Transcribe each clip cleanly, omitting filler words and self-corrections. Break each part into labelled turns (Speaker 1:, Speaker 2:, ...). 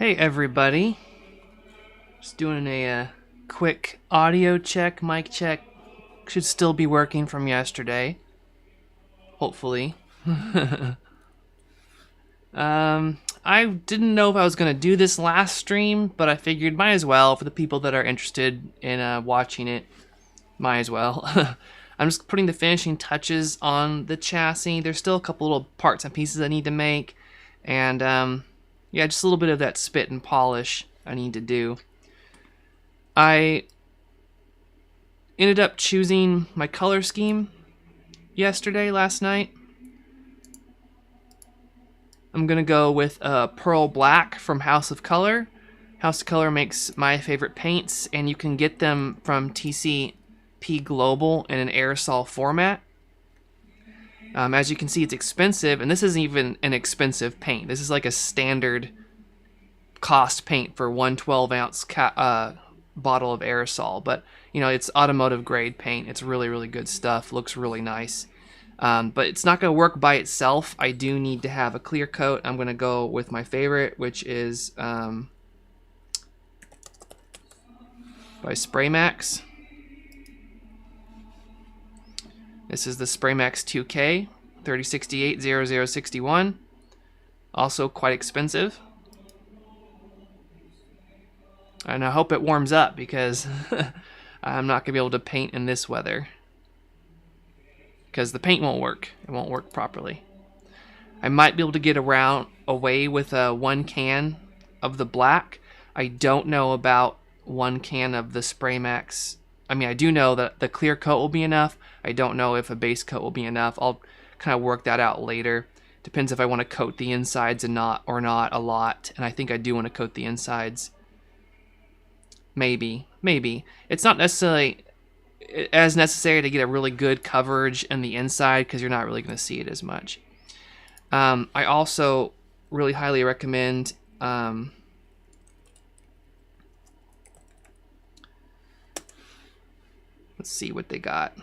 Speaker 1: Hey everybody, just doing a quick audio check, mic check. Should still be working from yesterday, hopefully. I didn't know if I was going to do this last stream, but I figured might as well for the people that are interested in watching it, might as well. I'm just putting the finishing touches on the chassis. There's still a couple little parts and pieces I need to make, and yeah, just a little bit of that spit and polish I need to do. I ended up choosing my color scheme last night. I'm gonna go with Pearl Black from House of Color. House of Color makes my favorite paints, and you can get them from TCP Global in an aerosol format. As you can see, it's expensive, and this isn't even an expensive paint. This is like a standard cost paint for one 12-ounce bottle of aerosol, but you know, it's automotive grade paint. It's really good stuff. Looks really nice, but it's not going to work by itself. I do need to have a clear coat. I'm going to go with my favorite, which is by Spraymax. This is the Spraymax 2K 3068-0061. Also quite expensive. And I hope it warms up because I'm not going to be able to paint in this weather. Because the paint won't work. It won't work properly. I might be able to get away with one can of the black. I don't know about one can of the Spraymax. I mean, I do know that the clear coat will be enough. I don't know if a base coat will be enough. I'll kind of work that out later. Depends if I want to coat the insides or not a lot. And I think I do want to coat the insides. Maybe. It's not necessarily as necessary to get a really good coverage in the inside because you're not really going to see it as much. I also really highly recommend let's see what they got.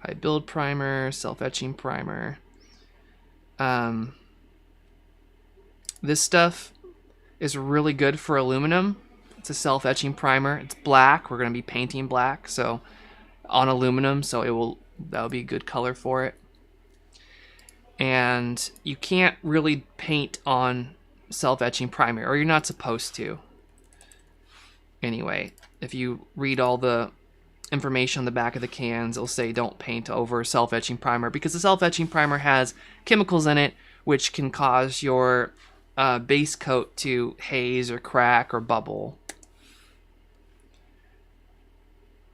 Speaker 1: High build primer, self-etching primer. This stuff is really good for aluminum. It's a self-etching primer. It's black. We're going to be painting black, so on aluminum, so that'll be a good color for it. And you can't really paint on self-etching primer, or you're not supposed to. Anyway, if you read all the information on the back of the cans, it'll say don't paint over self-etching primer because the self-etching primer has chemicals in it which can cause your base coat to haze or crack or bubble.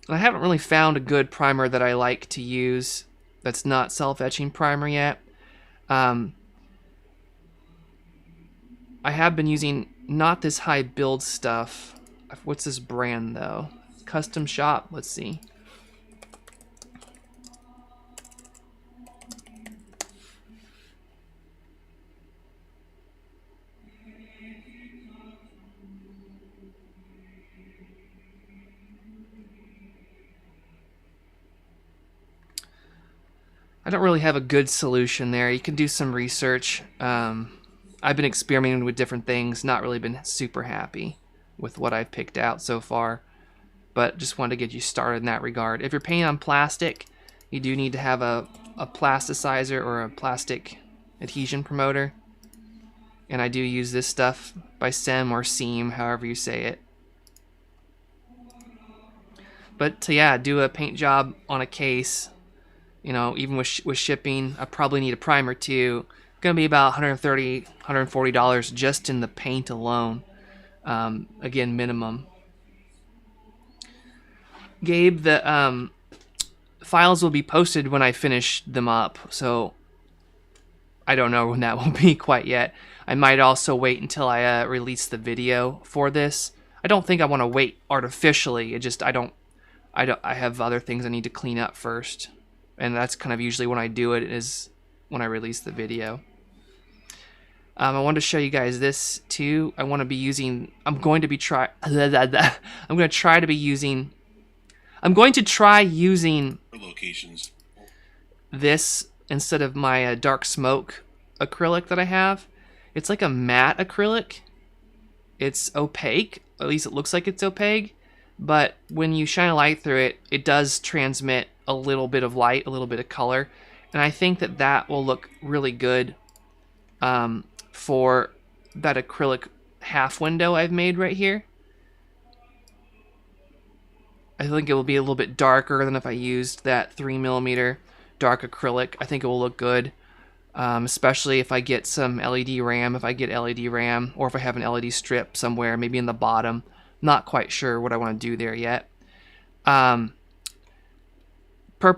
Speaker 1: I haven't really found a good primer that I like to use that's not self-etching primer yet. I have been using not this high build stuff. What's this brand though? Custom Shop, let's see. I don't really have a good solution there. You can do some research. I've been experimenting with different things, not really been super happy with what I've picked out so far, but just wanted to get you started in that regard. If you're painting on plastic, you do need to have a plasticizer or a plastic adhesion promoter, and I do use this stuff by Sem or Seam, however you say it. But to, yeah, do a paint job on a case, you know, even with shipping, I probably need a primer too. Gonna be about $130, $140 just in the paint alone. Again, minimum. Gabe, the files will be posted when I finish them up, so I don't know when that will be quite yet. I might also wait until I release the video for this. I don't think I want to wait artificially. It just I have other things I need to clean up first, and that's kind of usually when I do it, is when I release the video. I wanted to show you guys this too. I'm going to try using
Speaker 2: locations.
Speaker 1: This instead of my dark smoke acrylic that I have. It's like a matte acrylic. It's opaque, at least it looks like it's opaque, but when you shine a light through it, it does transmit a little bit of light, a little bit of color, and I think that that will look really good for that acrylic half window I've made right here. I think it will be a little bit darker than if I used that 3mm dark acrylic. I think it will look good, especially if I get some LED RAM, if I get LED RAM, or if I have an LED strip somewhere, maybe in the bottom. Not quite sure what I want to do there yet. Purple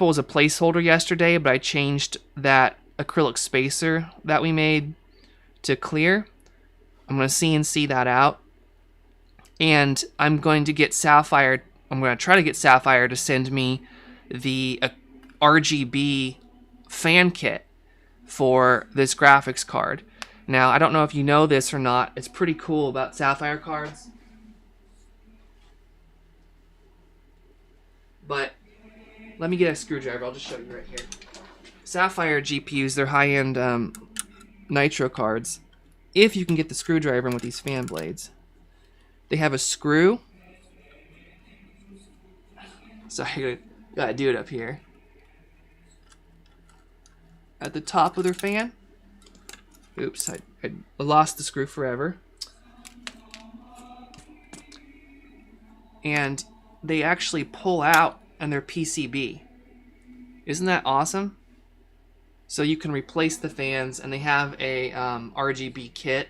Speaker 1: was a placeholder yesterday, but I changed that acrylic spacer that we made to clear. I'm going to CNC that out, and I'm going to get Sapphire. I'm going to try to get Sapphire to send me the RGB fan kit for this graphics card. Now, I don't know if you know this or not. It's pretty cool about Sapphire cards. But let me get a screwdriver. I'll just show you right here. Sapphire GPUs, they're high-end Nitro cards. If you can get the screwdriver in with these fan blades. They have a screw. So I gotta do it up here. At the top of their fan. Oops, I lost the screw forever. And they actually pull out and they're PCB. Isn't that awesome? So you can replace the fans, and they have a RGB kit.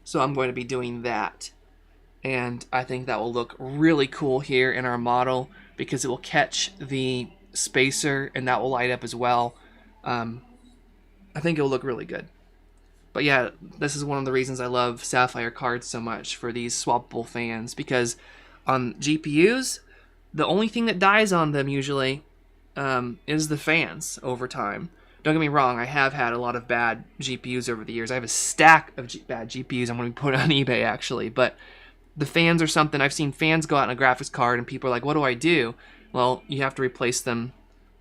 Speaker 1: So I'm going to be doing that. And I think that will look really cool here in our model because it will catch the spacer and that will light up as well. I think it'll look really good. But yeah, this is one of the reasons I love Sapphire cards so much, for these swappable fans, because on GPUs, the only thing that dies on them usually is the fans over time. Don't get me wrong, I have had a lot of bad GPUs over the years. I have a stack of bad GPUs I'm going to put on eBay actually, but the fans are something. I've seen fans go out in a graphics card and people are like, what do I do? Well, you have to replace them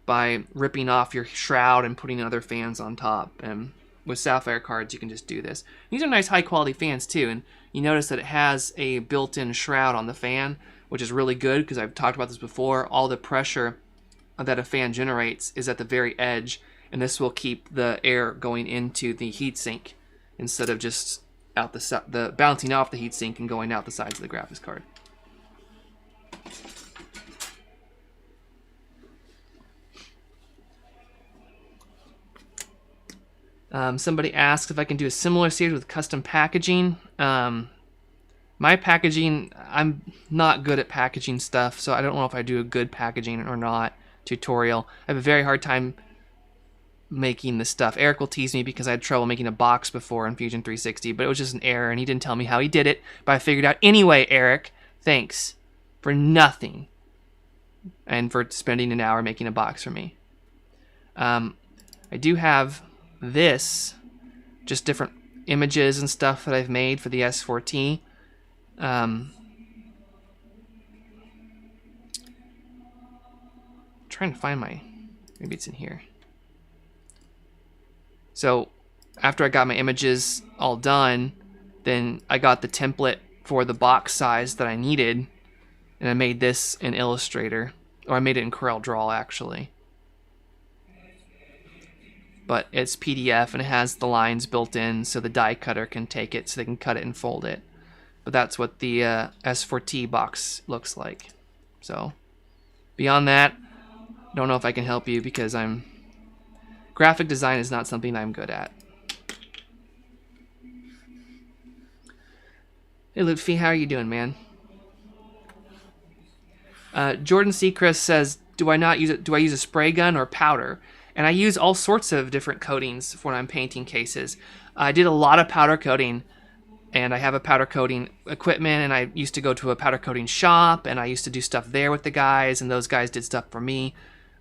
Speaker 1: by ripping off your shroud and putting other fans on top. And with Sapphire cards, you can just do this. These are nice high quality fans too, and you notice that it has a built-in shroud on the fan, which is really good because I've talked about this before. All the pressure that a fan generates is at the very edge, and this will keep the air going into the heatsink instead of just out the bouncing off the heatsink and going out the sides of the graphics card. Somebody asked if I can do a similar series with custom packaging. My packaging, I'm not good at packaging stuff, so I don't know if I do a good packaging or not tutorial. I have a very hard time making this stuff. Eric will tease me because I had trouble making a box before in Fusion 360, but it was just an error, and he didn't tell me how he did it, but I figured out anyway. Eric, thanks for nothing and for spending an hour making a box for me. I do have this, just different images and stuff that I've made for the S4T. Trying to find maybe it's in here. So after I got my images all done, then I got the template for the box size that I needed, and I made this in Illustrator, or I made it in CorelDRAW actually. But it's PDF and it has the lines built in so the die cutter can take it so they can cut it and fold it. But that's what the S4T box looks like. So beyond that, don't know if I can help you because graphic design is not something I'm good at. Hey Luffy, how are you doing, man? Jordan Seacrest says, do I use a spray gun or powder? And I use all sorts of different coatings when I'm painting cases. I did a lot of powder coating, and I have a powder coating equipment, and I used to go to a powder coating shop, and I used to do stuff there with the guys, and those guys did stuff for me.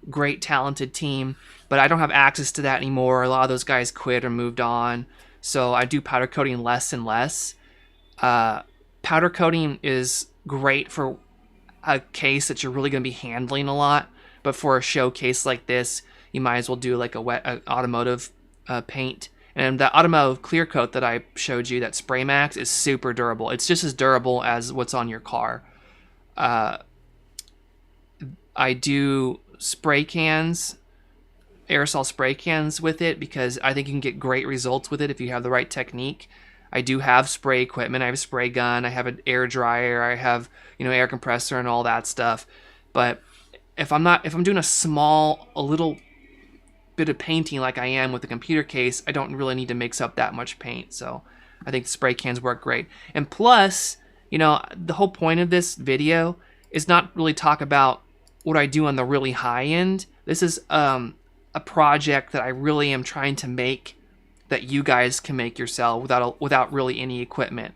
Speaker 1: Great, talented team, but I don't have access to that anymore. A lot of those guys quit or moved on, so I do powder coating less and less. Powder coating is great for a case that you're really going to be handling a lot, but for a showcase like this, you might as well do like a wet automotive paint And the automotive clear coat that I showed you, that Spray Max, is super durable. It's just as durable as what's on your car. I do spray cans, aerosol spray cans with it, because I think you can get great results with it if you have the right technique. I do have spray equipment. I have a spray gun. I have an air dryer. I have, air compressor and all that stuff. But if I'm doing a little bit of painting like I am with the computer case, I don't really need to mix up that much paint. So I think spray cans work great. And plus, the whole point of this video is not really talk about what I do on the really high end. This is a project that I really am trying to make that you guys can make yourself without really any equipment,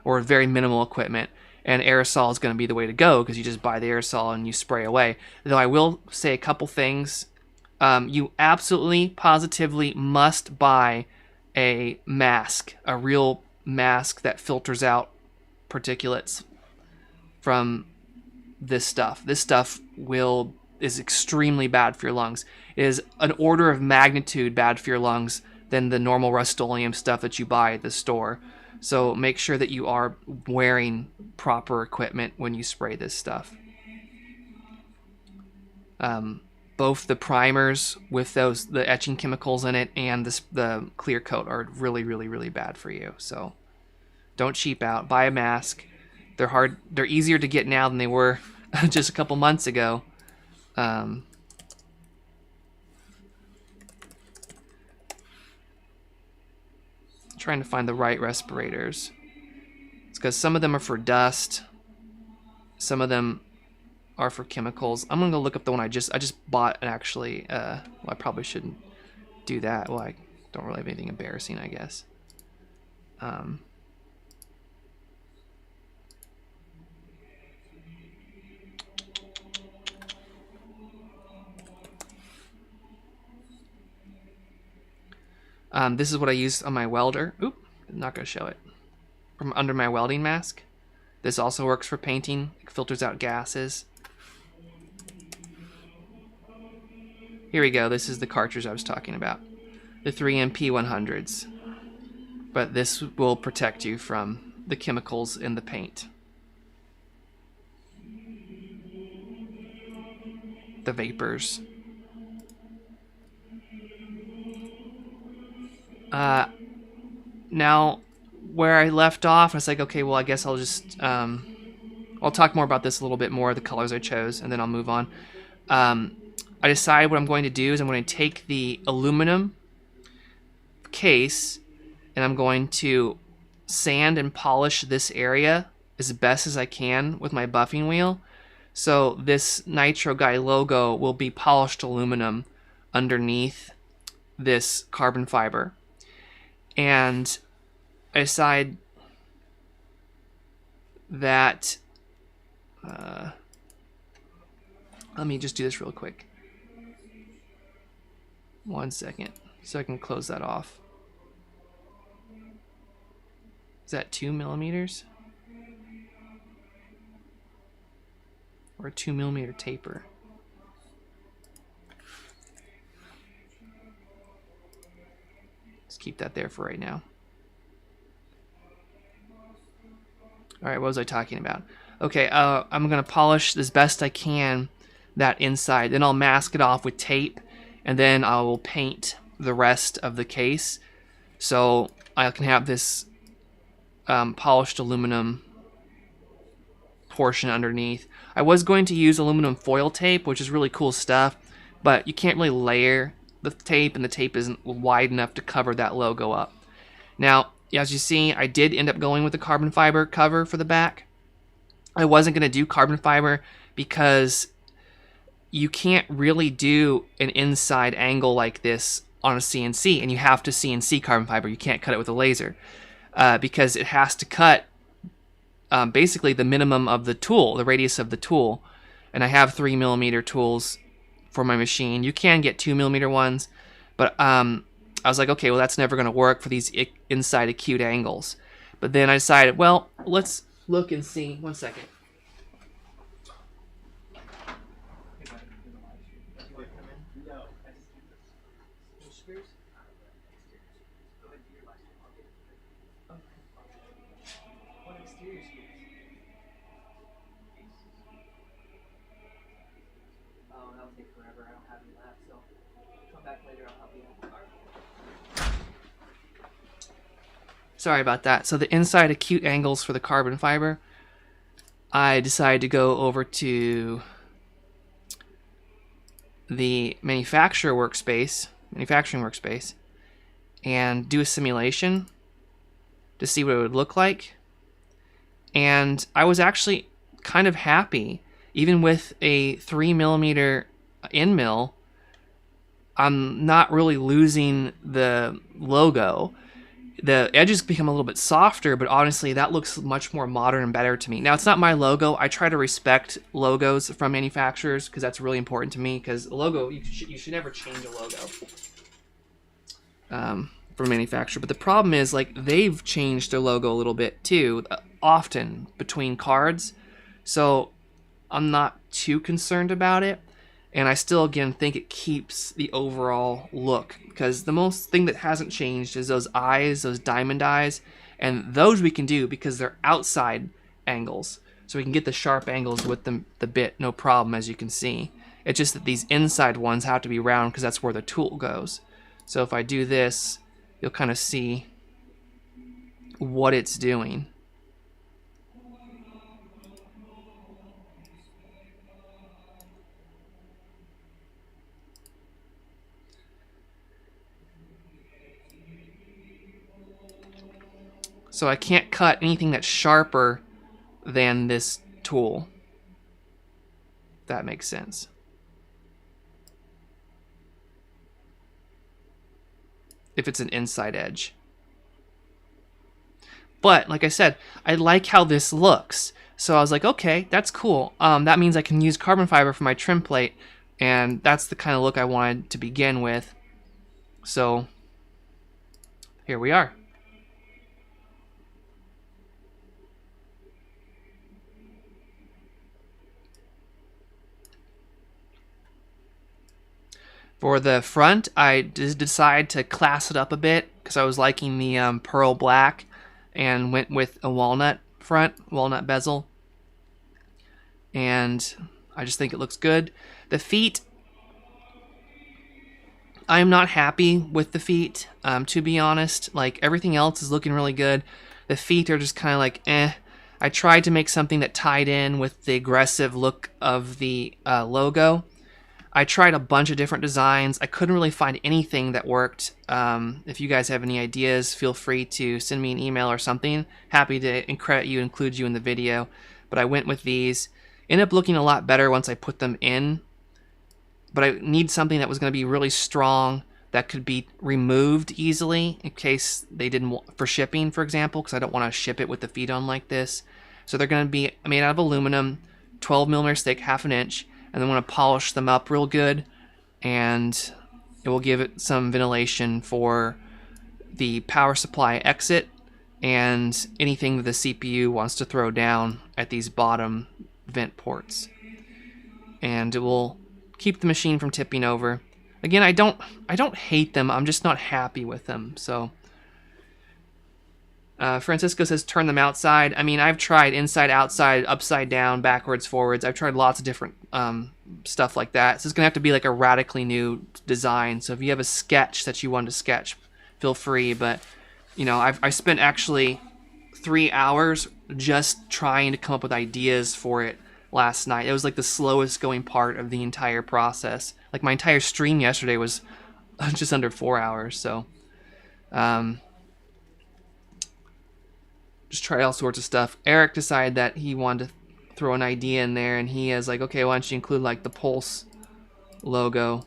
Speaker 1: or very minimal equipment. And aerosol is going to be the way to go, because you just buy the aerosol and you spray away. Though I will say a couple things. You absolutely, positively must buy a mask, a real mask that filters out particulates from this stuff. This stuff is extremely bad for your lungs. It is an order of magnitude bad for your lungs than the normal Rust-Oleum stuff that you buy at the store. So make sure that you are wearing proper equipment when you spray this stuff. Both the primers with the etching chemicals in it and the clear coat are really, really, really bad for you. So don't cheap out. Buy a mask. They're easier to get now than they were just a couple months ago. Trying to find the right respirators. It's because some of them are for dust. Some of them are for chemicals. I'm gonna go look up the one I just bought, and actually, well, I probably shouldn't do that. Well, I don't really have anything embarrassing, I guess. This is what I use on my welder. Oop, I'm not gonna show it. From under my welding mask. This also works for painting. It filters out gases. Here we go. This is the cartridge I was talking about. The 3MP100s. But this will protect you from the chemicals in the paint. The vapors. Now, where I left off, I was like, okay, well, I guess I'll just... I'll talk more about this a little bit more, the colors I chose, and then I'll move on. I decided what I'm going to do is I'm going to take the aluminum case and I'm going to sand and polish this area as best as I can with my buffing wheel. So this Nitro Guy logo will be polished aluminum underneath this carbon fiber. And I decide that... let me just do this real quick. 1 second, so I can close that off. Is that 2 millimeters? Or a 2 millimeter taper? Let's keep that there for right now. Alright, what was I talking about? Okay, I'm going to polish as best I can that inside. Then I'll mask it off with tape, and then I will paint the rest of the case. So I can have this polished aluminum portion underneath. I was going to use aluminum foil tape, which is really cool stuff, but you can't really layer the tape, and the tape isn't wide enough to cover that logo up. Now, as you see, I did end up going with the carbon fiber cover for the back. I wasn't going to do carbon fiber because you can't really do an inside angle like this on a CNC, and you have to CNC carbon fiber. You can't cut it with a laser because it has to cut basically the minimum of the tool, the radius of the tool. And I have 3 millimeter tools for my machine. You can get 2 millimeter ones, but I was like, okay, well, that's never going to work for these inside acute angles. But then I decided, well, let's look and see. 1 second. take forever. I don't have any left, so come back later. I'll help you out. Sorry about that. So the inside acute angles for the carbon fiber, I decided to go over to the manufacturing workspace, and do a simulation to see what it would look like. And I was actually kind of happy, even with a 3mm end mill. I'm not really losing the logo. The edges become a little bit softer, but honestly, that looks much more modern and better to me. Now, it's not my logo. I try to respect logos from manufacturers because that's really important to me, because a logo, you should never change a logo from a manufacturer. But the problem is, like, they've changed their logo a little bit too, often between cards. So I'm not too concerned about it. And I still, again, think it keeps the overall look, because the most thing that hasn't changed is those eyes, those diamond eyes, and those we can do because they're outside angles. So we can get the sharp angles with the bit, no problem, as you can see. It's just that these inside ones have to be round because that's where the tool goes. So if I do this, you'll kind of see what it's doing. So I can't cut anything that's sharper than this tool. If that makes sense. If it's an inside edge. But, like I said, I like how this looks. So I was like, okay, that's cool. That means I can use carbon fiber for my trim plate. And that's the kind of look I wanted to begin with. So, here we are. For the front, I did decide to class it up a bit because I was liking the pearl black and went with a walnut front, walnut bezel. And I just think it looks good. The feet, I'm not happy with the feet, to be honest. Like, everything else is looking really good. The feet are just kind of like, eh. I tried to make something that tied in with the aggressive look of the logo. I tried a bunch of different designs. I couldn't really find anything that worked. If you guys have any ideas, feel free to send me an email or something. Happy to include you in the video. But I went with these. Ended up looking a lot better once I put them in. But I need something that was going to be really strong, that could be removed easily in case they didn't want, for shipping, for example, because I don't want to ship it with the feet on like this. So they're going to be made out of aluminum, 12mm thick, 1/2 inch. And then I want to polish them up real good, and it will give it some ventilation for the power supply exit and anything that the CPU wants to throw down at these bottom vent ports. And it will keep the machine from tipping over. Again, I don't hate them. I'm just not happy with them. So Francisco says turn them outside. I mean, I've tried inside, outside, upside down, backwards, forwards. I've tried lots of different stuff like that. So it's going to have to be like a radically new design. So if you have a sketch that you want to sketch, feel free. But, you know, I spent actually 3 hours just trying to come up with ideas for it last night. It was like the slowest going part of the entire process. Like my entire stream yesterday was just under 4 hours. So, just try all sorts of stuff. Eric decided that he wanted to throw an idea in there, and he is like, okay, why don't you include like the Pulse logo?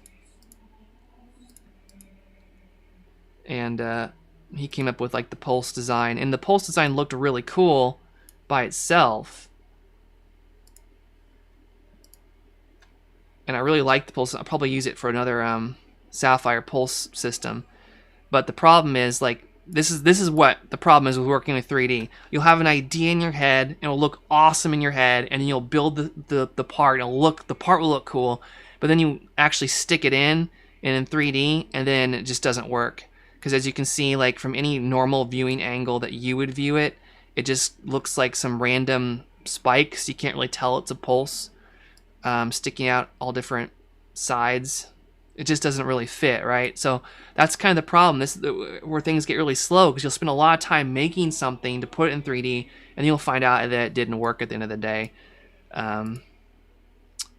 Speaker 1: And he came up with like the Pulse design, and the Pulse design looked really cool by itself. And I really like the Pulse. I'll probably use it for another Sapphire Pulse system. But the problem is, like, this is what the problem is with working with 3D. You'll have an idea in your head, and it'll look awesome in your head, and then you'll build the part, and the part will look cool, but then you actually stick it in 3D, and then it just doesn't work. Because as you can see, like, from any normal viewing angle that you would view it, it just looks like some random spikes. You can't really tell it's a pulse sticking out all different sides, it just doesn't really fit, right? So that's kind of the problem. This where things get really slow, because you'll spend a lot of time making something to put it in 3D, and you'll find out that it didn't work at the end of the day.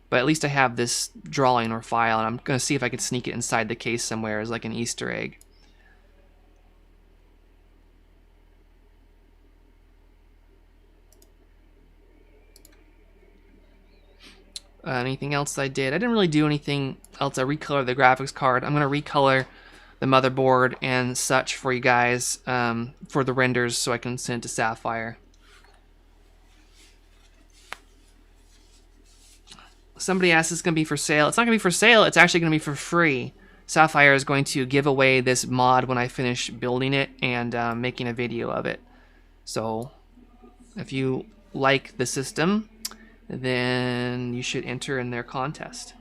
Speaker 1: But at least I have this drawing or file, and I'm going to see if I can sneak it inside the case somewhere as like an Easter egg. Anything else I did? I didn't really do anything else. I recolored the graphics card. I'm going to recolor the motherboard and such for you guys for the renders so I can send it to Sapphire. Somebody asked, "It's going to be for sale?" It's not going to be for sale. It's actually going to be for free. Sapphire is going to give away this mod when I finish building it and making a video of it. So if you like the system, then you should enter in their contest.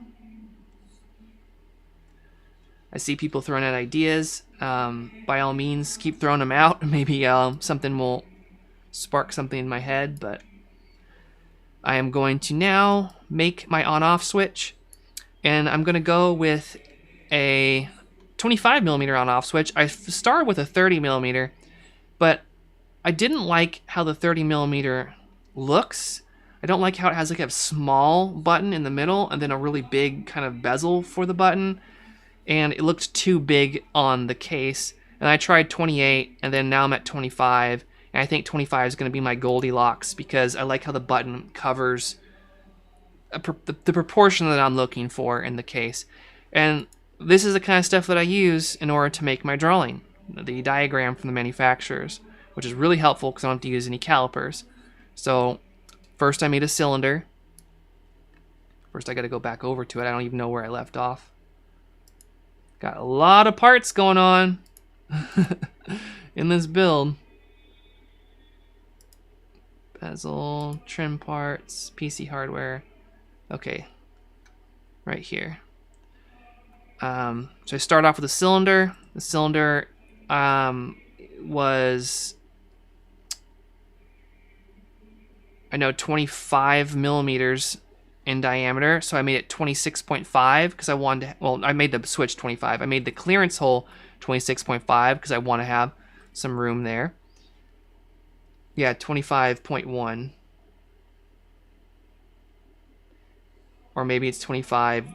Speaker 1: I see people throwing out ideas. By all means, keep throwing them out. Maybe something will spark something in my head, but I am going to now make my on-off switch, and I'm going to go with a 25mm on-off switch. I started with a 30mm, but I didn't like how the 30mm looks. I don't like how it has like a small button in the middle and then a really big kind of bezel for the button, and it looked too big on the case. And I tried 28, and then now I'm at 25. And I think 25 is going to be my Goldilocks, because I like how the button covers the proportion that I'm looking for in the case. And this is the kind of stuff that I use in order to make my drawing, the diagram from the manufacturers, which is really helpful because I don't have to use any calipers. So first I made a cylinder. First I got to go back over to it. I don't even know where I left off. Got a lot of parts going on in this build. Bezel, trim parts, PC hardware. Okay, right here. So I start off with a cylinder. The cylinder was, I know, 25mm in diameter, so I made it 26.5 because I wanted to, well, I made the switch 25. I made the clearance hole 26.5 because I want to have some room there. Yeah, 25.1. Or maybe it's 25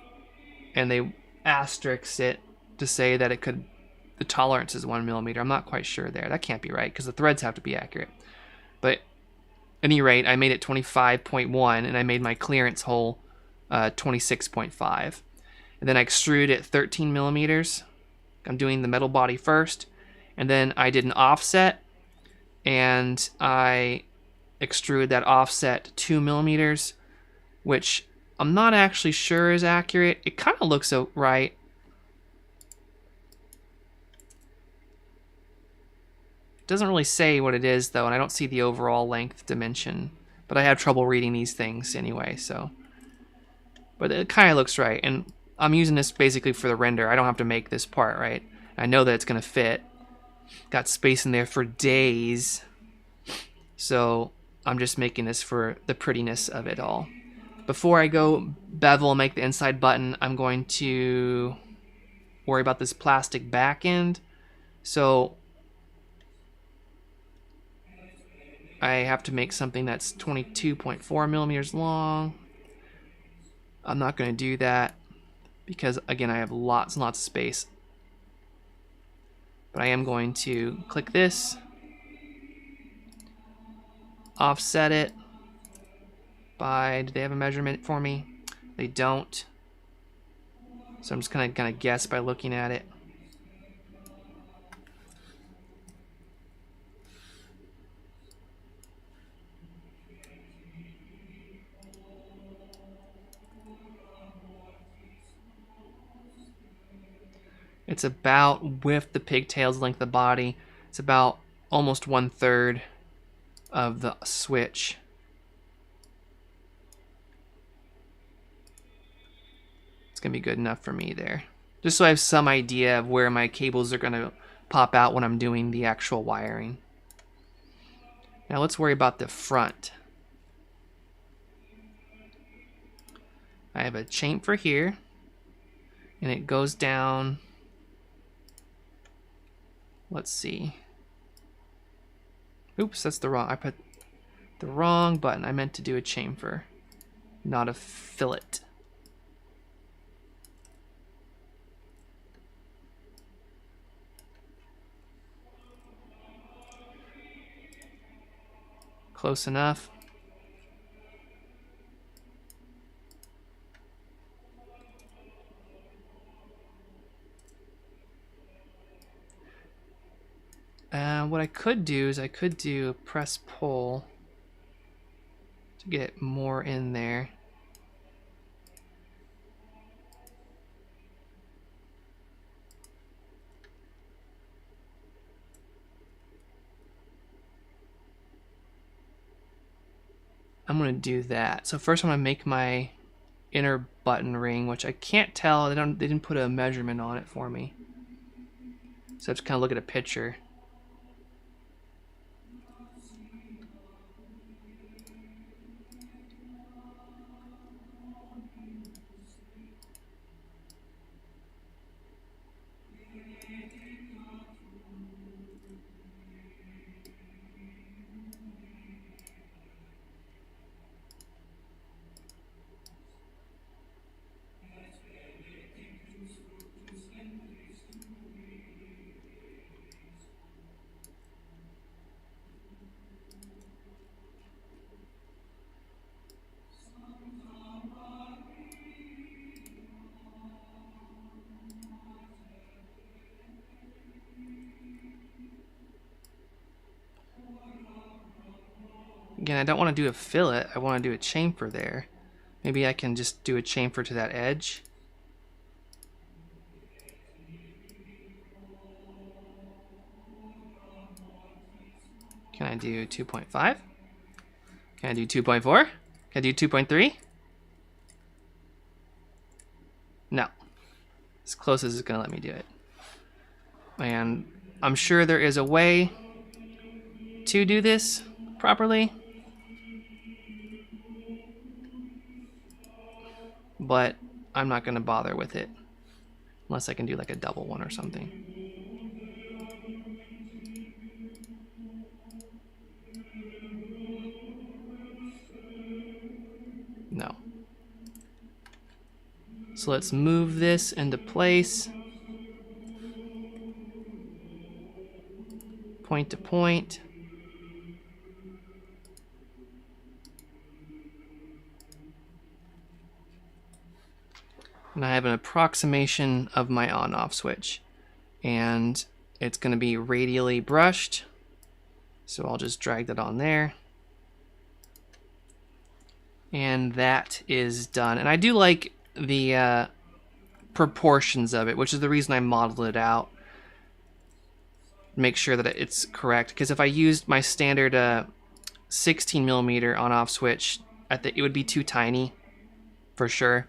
Speaker 1: and they asterisk it to say that it could, the tolerance is 1mm. I'm not quite sure there. That can't be right because the threads have to be accurate. But at any rate, I made it 25.1 and I made my clearance hole 26.5. And then I extrude it 13mm. I'm doing the metal body first. And then I did an offset, and I extrude that offset 2mm, which I'm not actually sure is accurate. It kind of looks right. It doesn't really say what it is though, and I don't see the overall length dimension, but I have trouble reading these things anyway, so. But it kind of looks right, and I'm using this basically for the render. I don't have to make this part, right? I know that it's gonna fit. Got space in there for days, so I'm just making this for the prettiness of it all. Before I go bevel and make the inside button, I'm going to worry about this plastic back end. So I have to make something that's 22.4mm long. I'm not going to do that because, again, I have lots and lots of space. But I am going to click this, offset it by, do they have a measurement for me? They don't. So I'm just gonna guess by looking at it. It's about, with the pigtails length of the body, it's about almost 1/3 of the switch. It's gonna be good enough for me there. Just so I have some idea of where my cables are gonna pop out when I'm doing the actual wiring. Now let's worry about the front. I have a chamfer here. And it goes down. Let's see. Oops, that's the wrong. I put the wrong button. I meant to do a chamfer, not a fillet. Close enough. What I could do is I could do press pull to get more in there. I'm gonna do that. So first I'm gonna make my inner button ring, which I can't tell. They didn't put a measurement on it for me. So I just kind of look at a picture. Again, I don't want to do a fillet. I want to do a chamfer there. Maybe I can just do a chamfer to that edge. Can I do 2.5? Can I do 2.4? Can I do 2.3? No. As close as it's going to let me do it. And I'm sure there is a way to do this properly, but I'm not going to bother with it unless I can do like a double one or something. No. So let's move this into place. Point to point. And I have an approximation of my on-off switch. And it's going to be radially brushed. So I'll just drag that on there. And that is done. And I do like the proportions of it, which is the reason I modeled it out. Make sure that it's correct. Because if I used my standard 16mm on-off switch, it would be too tiny for sure.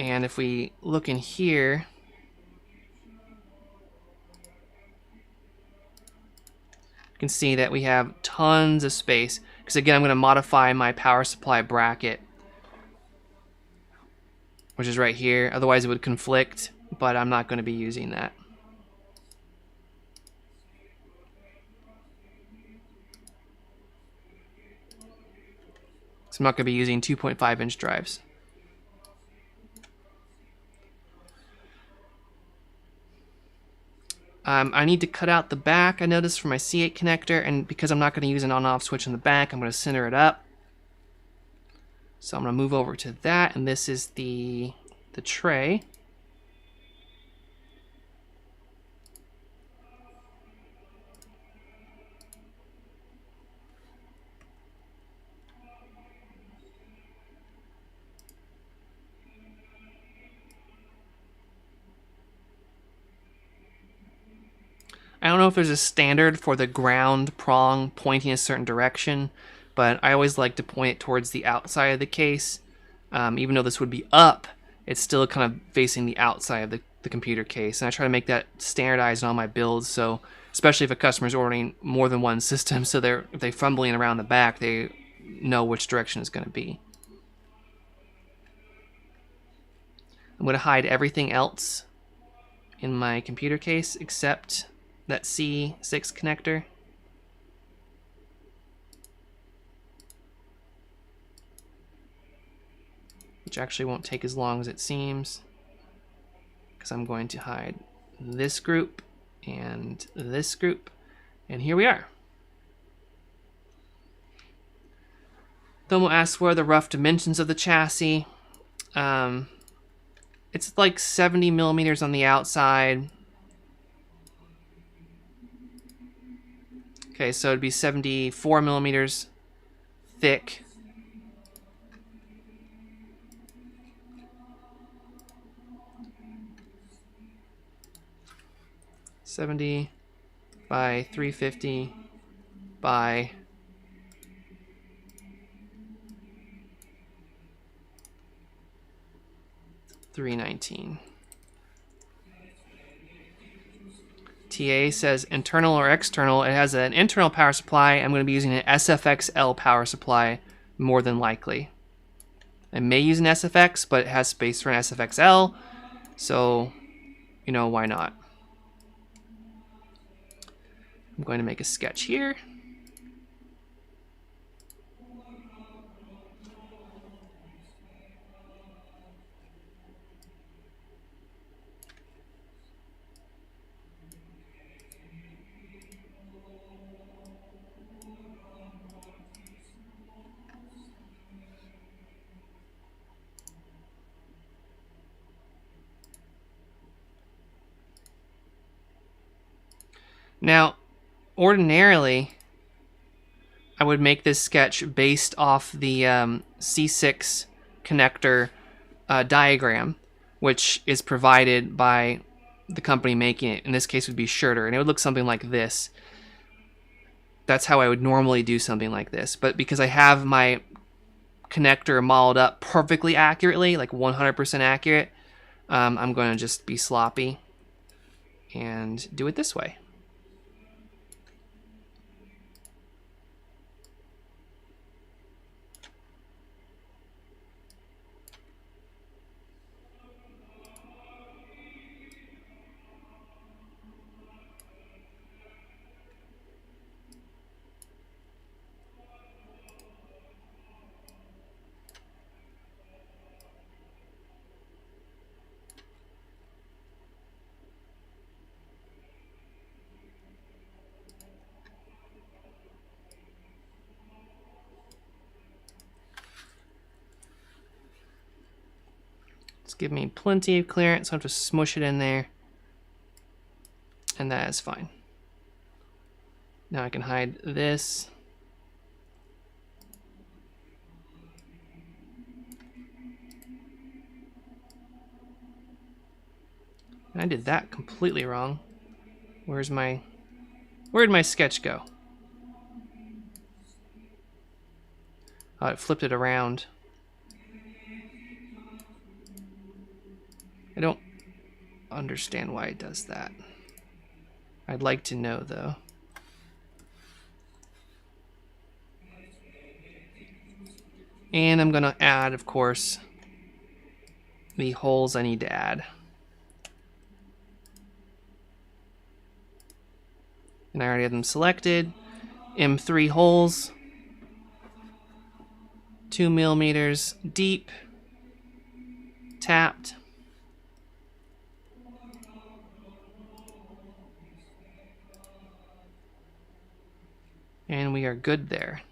Speaker 1: And if we look in here, you can see that we have tons of space. Because again, I'm going to modify my power supply bracket, which is right here. Otherwise it would conflict, but I'm not going to be using that. So I'm not going to be using 2.5-inch drives. I need to cut out the back, I noticed, for my C8 connector, and because I'm not going to use an on-off switch in the back, I'm going to center it up. So I'm going to move over to that, and this is the tray. I don't know if there's a standard for the ground prong pointing a certain direction, but I always like to point it towards the outside of the case. Even though this would be up, it's still kind of facing the outside of the computer case. And I try to make that standardized in all my builds, so especially if a customer's ordering more than one system, so if they're fumbling around the back, they know which direction it's going to be. I'm going to hide everything else in my computer case except that C6 connector. Which actually won't take as long as it seems, because I'm going to hide this group and this group, and here we are. Then we'll ask what are the rough dimensions of the chassis. It's like 70 millimeters on the outside. Okay, so it'd be 74 millimeters thick. $70 by 350 by 319. TA says internal or external. It has an internal power supply. I'm going to be using an SFXL power supply more than likely. I may use an SFX, but it has space for an SFXL, so, you know, why not? I'm going to make a sketch here. Now, ordinarily, I would make this sketch based off the C6 connector diagram, which is provided by the company making it. In this case, would be Schurter, and it would look something like this. That's how I would normally do something like this. But because I have my connector modeled up perfectly accurately, like 100% accurate, I'm going to just be sloppy and do it this way. Give me plenty of clearance, so I have to smush it in there, and that is fine. Now I can hide this. I did that completely wrong. Where'd my sketch go? Oh, it flipped it around. I don't understand why it does that. I'd like to know, though. And I'm going to add, of course, the holes I need to add. And I already have them selected. M3 holes. 2 millimeters deep. Tapped. And we are good there.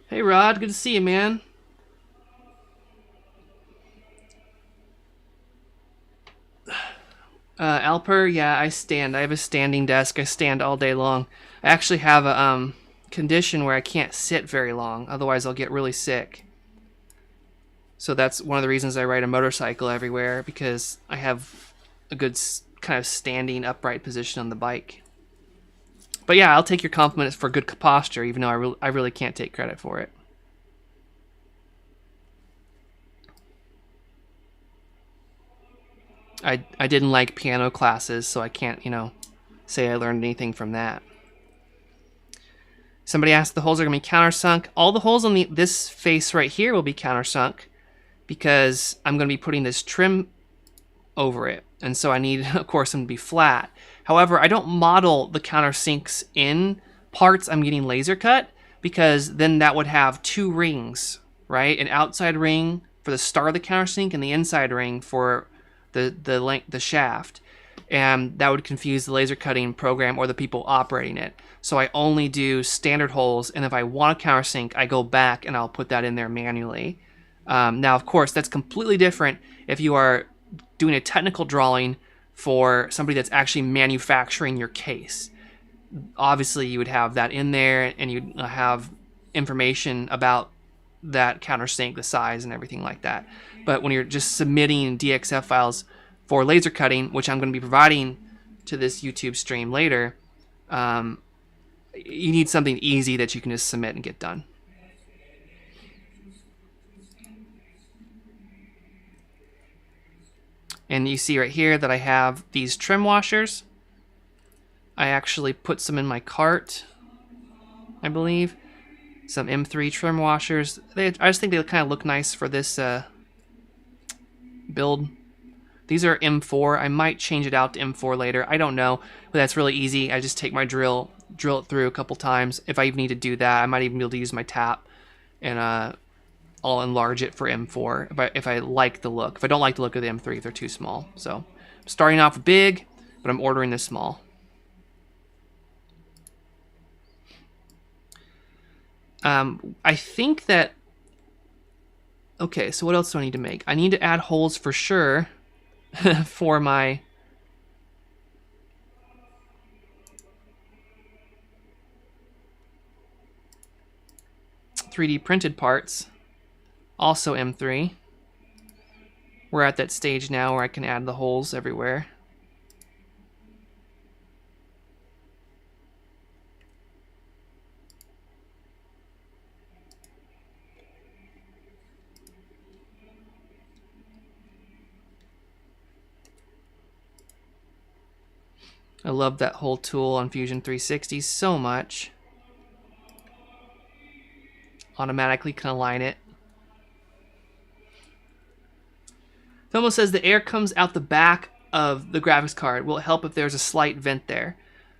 Speaker 1: Hey Rod, good to see you, man. Alper, yeah, I stand. I have a standing desk. I stand all day long. I actually have a condition where I can't sit very long, otherwise I'll get really sick. So that's one of the reasons I ride a motorcycle everywhere, because I have a good kind of standing upright position on the bike. But yeah, I'll take your compliment for good posture, even though I really can't take credit for it. I didn't like piano classes, so I can't, you know, say I learned anything from that. Somebody asked the holes are going to be countersunk. All the holes on this face right here will be countersunk because I'm going to be putting this trim over it. And so I need, of course, them to be flat. However, I don't model the countersinks in parts I'm getting laser cut because then that would have two rings, right? An outside ring for the start of the countersink and the inside ring for the shaft. And that would confuse the laser cutting program or the people operating it. So I only do standard holes, and if I want a countersink, I go back and I'll put that in there manually. Now, of course, that's completely different if you are doing a technical drawing for somebody that's actually manufacturing your case. Obviously, you would have that in there, and you'd have information about that countersink, the size, and everything like that. But when you're just submitting DXF files for laser cutting, which I'm going to be providing to this YouTube stream later, you need something easy that you can just submit and get done. And you see right here that I have these trim washers. I actually put some in my cart, I believe. Some M3 trim washers. I just think they kind of look nice for this build. These are M4. I might change it out to M4 later. I don't know, but that's really easy. I just take my drill it through a couple times. If I even need to do that, I might even be able to use my tap, and I'll enlarge it for M4 if I like the look. If I don't like the look of the M3, if they're too small. So I'm starting off big, but I'm ordering this small. I think that... Okay, so what else do I need to make? I need to add holes for sure for my... ...3D printed parts. Also M3. We're at that stage now where I can add the holes everywhere. I love that whole tool on Fusion 360 so much. Automatically can align it. Tomo says the air comes out the back of the graphics card. Will it help if there's a slight vent there?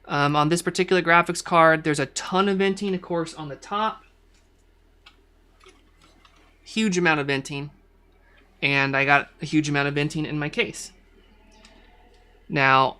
Speaker 1: On this particular graphics card, there's a ton of venting, of course, on the top. Huge amount of venting. And I got a huge amount of venting in my case. Now,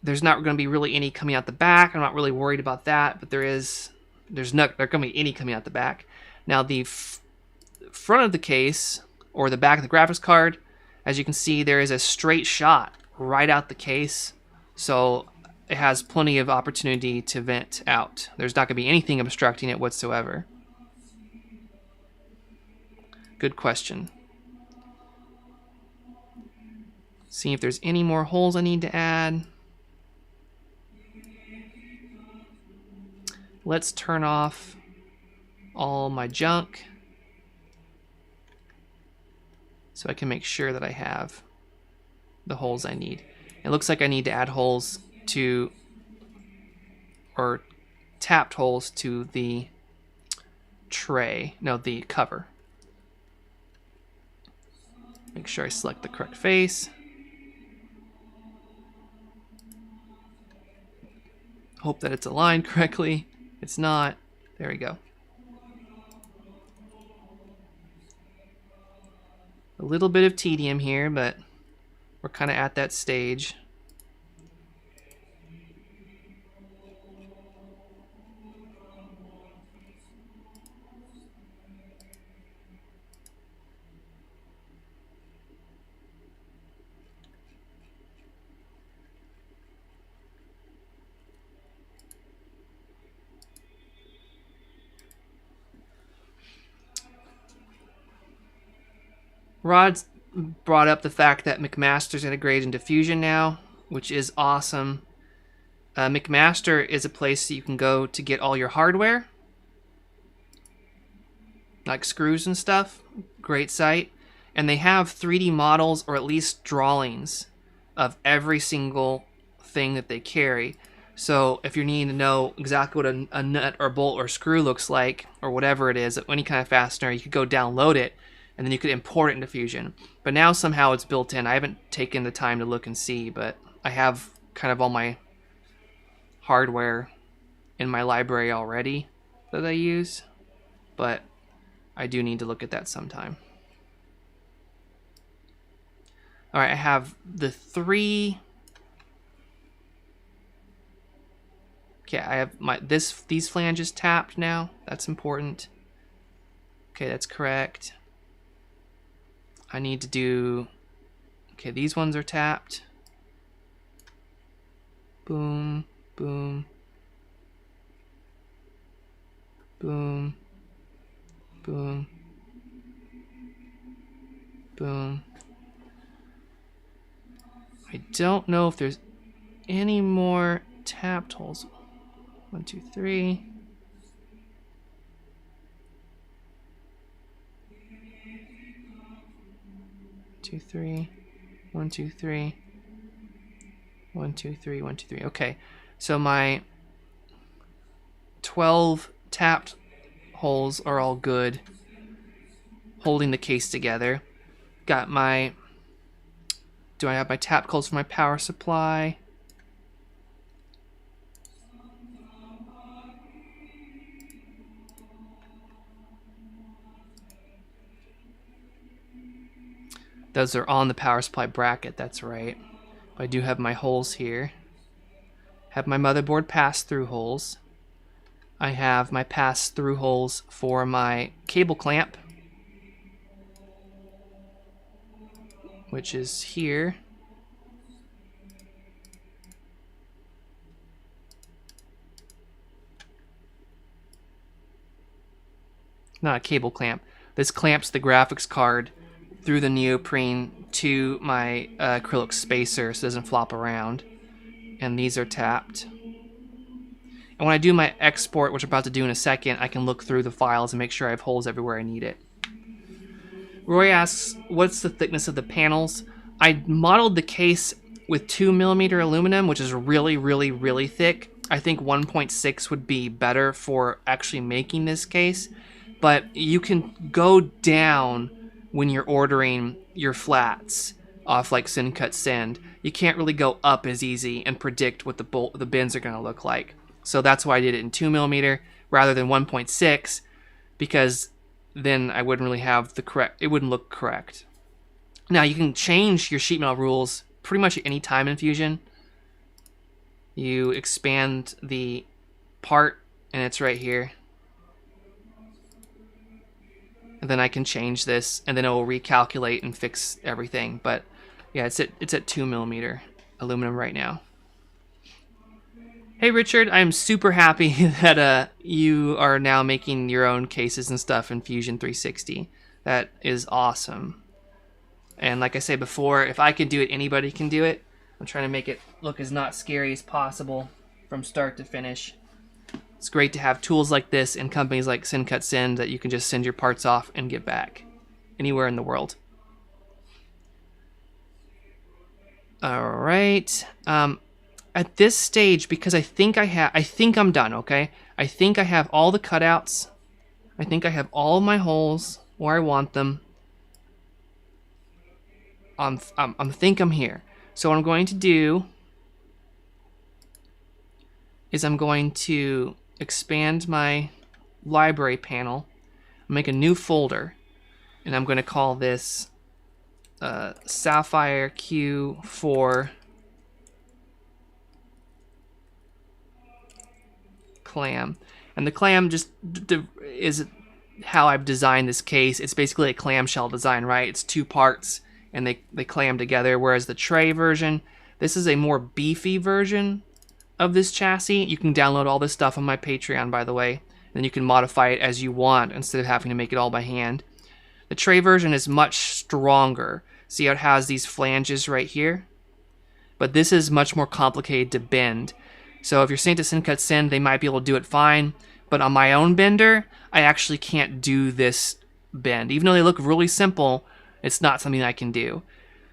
Speaker 1: there's not going to be really any coming out the back. I'm not really worried about that, but there's not going to be any coming out the back. Now, the front of the case, or the back of the graphics card, as you can see, there is a straight shot right out the case, so it has plenty of opportunity to vent out. There's not going to be anything obstructing it whatsoever. Good question. See if there's any more holes I need to add. Let's turn off all my junk so I can make sure that I have the holes I need. It looks like I need to add holes to, or tapped holes to the tray, no, the cover. Make sure I select the correct face. Hope that it's aligned correctly. It's not. There we go. A little bit of tedium here, but we're kind of at that stage. Rod's brought up the fact that McMaster's integrated into Fusion now, which is awesome. McMaster is a place that you can go to get all your hardware, like screws and stuff. Great site. And they have 3D models, or at least drawings, of every single thing that they carry. So if you're needing to know exactly what a nut or bolt or screw looks like, or whatever it is, any kind of fastener, you could go download it, and then you could import it into Fusion. But now somehow it's built in. I haven't taken the time to look and see, but I have kind of all my hardware in my library already that I use. But I do need to look at that sometime. All right, I have the 3. Okay, I have these flanges tapped now. That's important. Okay, that's correct. I need to do. Okay, these ones are tapped. Boom, boom, boom, boom, boom. I don't know if there's any more tapped holes. 1, 2, 3. Two, 3. 1, 2, 3. 1, 2, 3. 1, 2, 3. Okay, so my 12 tapped holes are all good, holding the case together. Got my. Do I have my tap codes for my power supply? Those are on the power supply bracket, that's right. But I do have my holes here. Have my motherboard pass-through holes. I have my pass-through holes for my cable clamp, which is here. Not a cable clamp. This clamps the graphics card through the neoprene to my acrylic spacer so it doesn't flop around. And these are tapped. And when I do my export, which I'm about to do in a second, I can look through the files and make sure I have holes everywhere I need it. Roy asks, what's the thickness of the panels? I modeled the case with 2mm aluminum, which is really, really, really thick. I think 1.6 would be better for actually making this case. But you can go down when you're ordering your flats off like Send Cut Send. You can't really go up as easy and predict what the bins are going to look like. So that's why I did it in 2mm rather than 1.6, because then I wouldn't really have the correct, it wouldn't look correct. Now you can change your sheet metal rules pretty much at any time in Fusion. You expand the part and it's right here. And then I can change this, and then it will recalculate and fix everything. But yeah, it's at 2mm aluminum right now. Hey Richard, I'm super happy that you are now making your own cases and stuff in Fusion 360. That is awesome. And like I said before, if I can do it, anybody can do it. I'm trying to make it look as not scary as possible from start to finish. It's great to have tools like this and companies like Send Cut Send that you can just send your parts off and get back anywhere in the world. All right. At this stage, because I think I'm done. Okay. I think I have all the cutouts. I think I have all my holes where I want them. I think I'm here. So what I'm going to do is I'm going to expand my library panel, make a new folder, and I'm going to call this Sapphire Q4 clam. And the clam just is how I've designed this case. It's basically a clamshell design, right? It's 2 parts and they clam together, whereas the tray version, this is a more beefy version of this chassis. You can download all this stuff on my Patreon, by the way, and then you can modify it as you want instead of having to make it all by hand. The tray version is much stronger. See how it has these flanges right here? But this is much more complicated to bend. So if you're sending it to Syncut Send, they might be able to do it fine. But on my own bender, I actually can't do this bend. Even though they look really simple, it's not something I can do.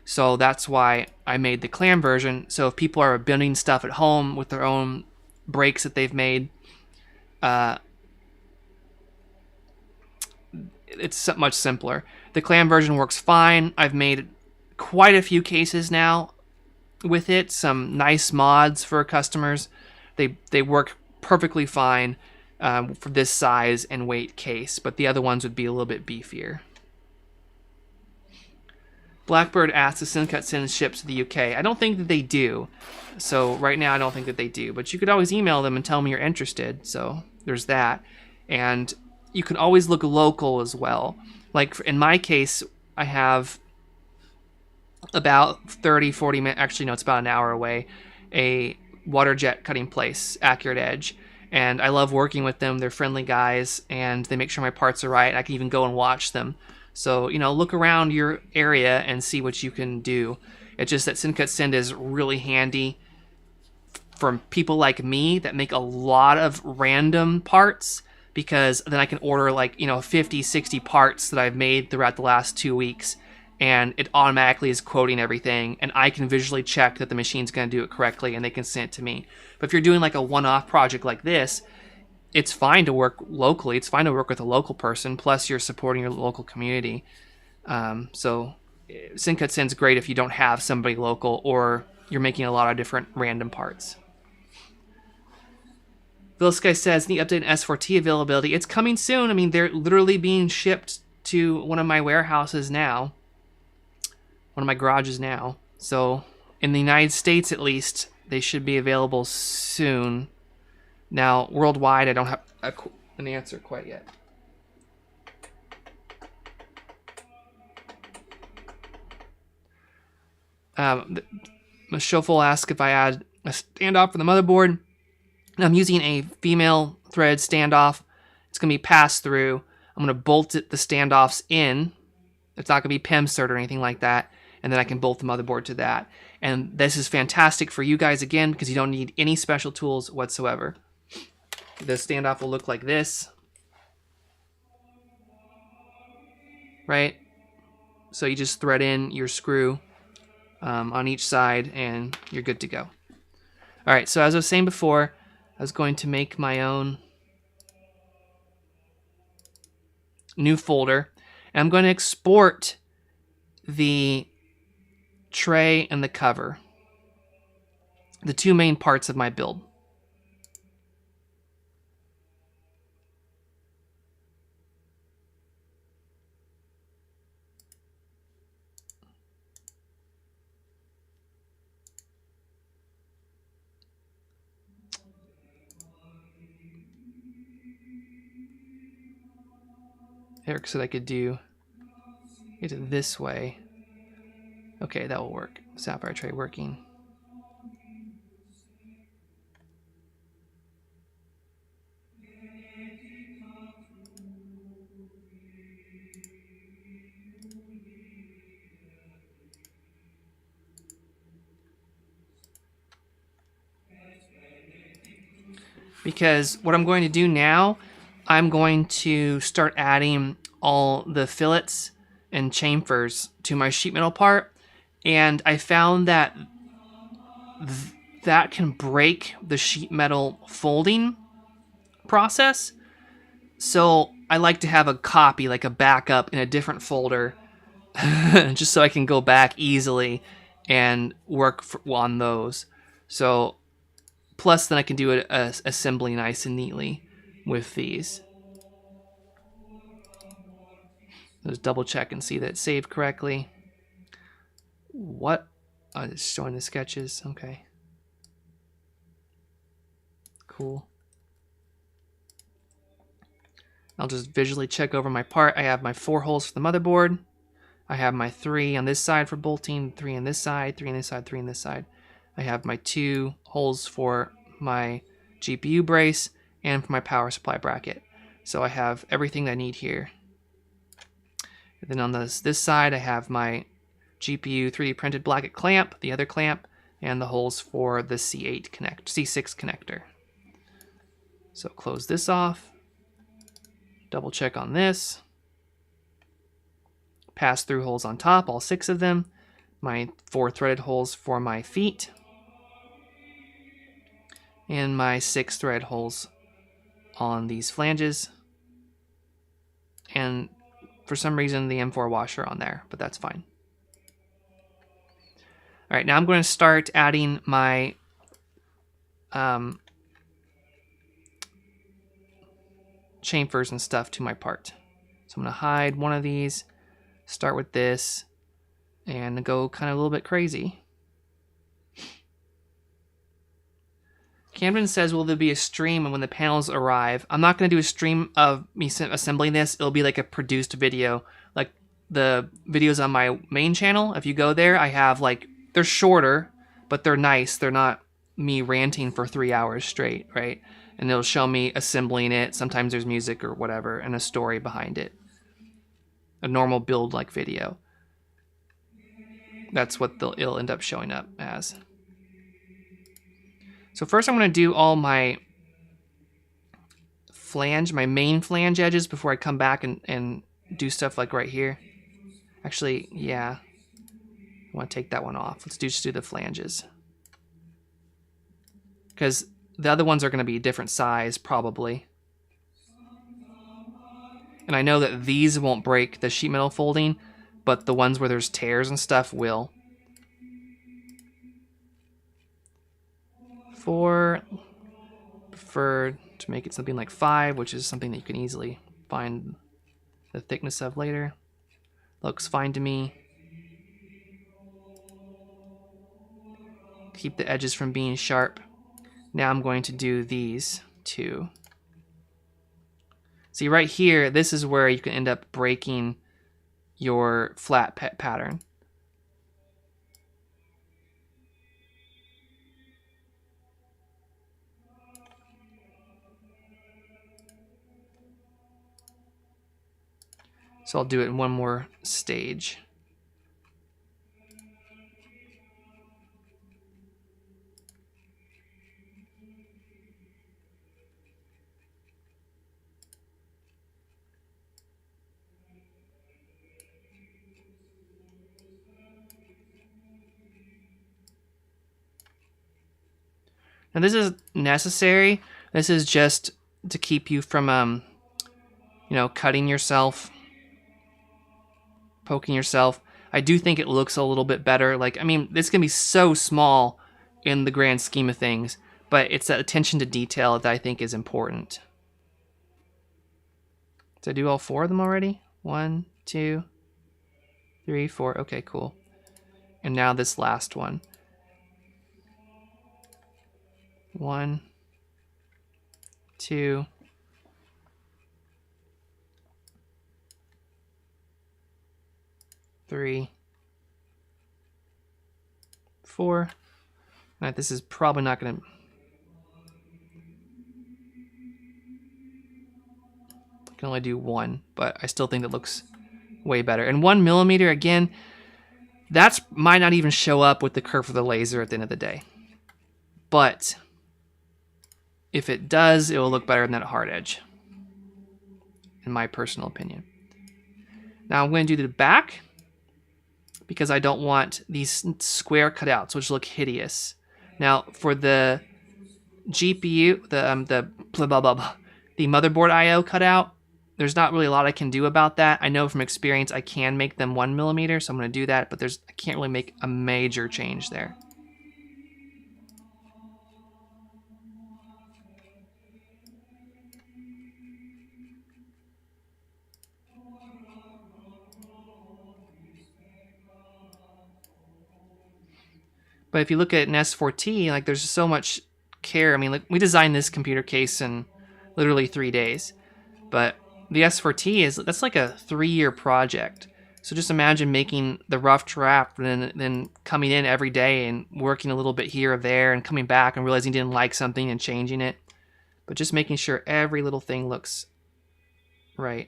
Speaker 1: So that's why I made the clam version. So if people are bending stuff at home with their own breaks that they've made, it's much simpler. The clam version works fine. I've made quite a few cases now with it. Some nice mods for customers. They work perfectly fine for this size and weight case, but the other ones would be a little bit beefier. Blackbird asks if Syncut Send ships to the UK. I don't think that they do. So right now I don't think that they do, but you could always email them and tell them you're interested. So there's that. And you can always look local as well. Like in my case, I have about 30-40 minutes, actually no, it's about an hour away, a water jet cutting place, Accurate Edge. And I love working with them. They're friendly guys, and they make sure my parts are right. I can even go and watch them. So, you know, look around your area and see what you can do. It's just that Syncut Send is really handy for people like me that make a lot of random parts, because then I can order like, you know, 50, 60 parts that I've made throughout the last 2 weeks, and it automatically is quoting everything, and I can visually check that the machine's going to do it correctly, and they can send it to me. But if you're doing like a one-off project like this, it's fine to work locally. It's fine to work with a local person, plus you're supporting your local community. So Syncut Send's great if you don't have somebody local or you're making a lot of different random parts. Vilsky says, the update in S4T availability. It's coming soon. I mean, they're literally being shipped to one of my warehouses now. One of my garages now. So in the United States, at least, they should be available soon. Now, worldwide, I don't have an answer quite yet. Shofel asks if I add a standoff for the motherboard. I'm using a female thread standoff. It's going to be passed through. I'm going to bolt the standoffs in. It's not going to be PEMSert or anything like that. And then I can bolt the motherboard to that. And this is fantastic for you guys, again, because you don't need any special tools whatsoever. The standoff will look like this. Right? So you just thread in your screw on each side and you're good to go. Alright, so as I was saying before, I was going to make my own new folder. And I'm going to export the tray and the cover. The two main parts of my build. Eric said I could do it this way. Okay, that will work. Sapphire tray working. Because what I'm going to do now, I'm going to start adding all the fillets and chamfers to my sheet metal part, and I found that that can break the sheet metal folding process. So I like to have a copy, like a backup in a different folder, just so I can go back easily and work on those. So plus then I can do a assembly nice and neatly with these. Just double check and see that it's saved correctly. What? Oh, it's showing the sketches. Okay. Cool. I'll just visually check over my part. I have my 4 holes for the motherboard. I have my 3 on this side for bolting, 3 on this side, 3 on this side, 3 on this side. I have my 2 holes for my GPU brace and for my power supply bracket. So I have everything I need here. And then on this side, I have my GPU 3D printed bracket clamp, the other clamp, and the holes for the C6 connector. So close this off, double check on this, pass through holes on top, all 6 of them, my 4 threaded holes for my feet, and my 6 thread holes on these flanges, and for some reason the M4 washer on there, but that's fine. All right, now I'm going to start adding my chamfers and stuff to my part. So I'm going to hide one of these, start with this, and go kind of a little bit crazy. Camden says, will there be a stream when the panels arrive? I'm not going to do a stream of me assembling this. It'll be like a produced video. Like the videos on my main channel, if you go there, I have like, they're shorter, but they're nice. They're not me ranting for 3 hours straight, right? And it'll show me assembling it. Sometimes there's music or whatever and a story behind it. A normal build like video. That's what it'll end up showing up as. So first I'm going to do all my my main flange edges before I come back and do stuff like right here. Actually, yeah. I want to take that one off. Let's just do the flanges. Because the other ones are going to be a different size, probably. And I know that these won't break the sheet metal folding, but the ones where there's tears and stuff will. 4, prefer to make it something like 5, which is something that you can easily find the thickness of later. Looks fine to me. Keep the edges from being sharp. Now I'm going to do these 2. See right here, this is where you can end up breaking your flat pattern. So I'll do it in one more stage. Now this is necessary. This is just to keep you from, you know, cutting yourself, poking yourself. I do think it looks a little bit better. Like, I mean, this can be so small in the grand scheme of things, but it's that attention to detail that I think is important. Did I do all 4 of them already? 1, 2, 3, 4. Okay, cool. And now this last one. 1, 2, 3, 4. All right, this is probably not going to... I can only do 1, but I still think it looks way better. And 1 millimeter, again, that's might not even show up with the curve of the laser at the end of the day. But if it does, it will look better than that hard edge, in my personal opinion. Now I'm going to do the back, because I don't want these square cutouts, which look hideous. Now for the GPU, the motherboard I/O cutout, there's not really a lot I can do about that. I know from experience I can make them 1 millimeter, so I'm going to do that, but I can't really make a major change there. But if you look at an S4T, like there's so much care. I mean, like we designed this computer case in literally 3 days, but the S4T that's like a 3-year project. So just imagine making the rough draft and then coming in every day and working a little bit here or there and coming back and realizing you didn't like something and changing it. But just making sure every little thing looks right.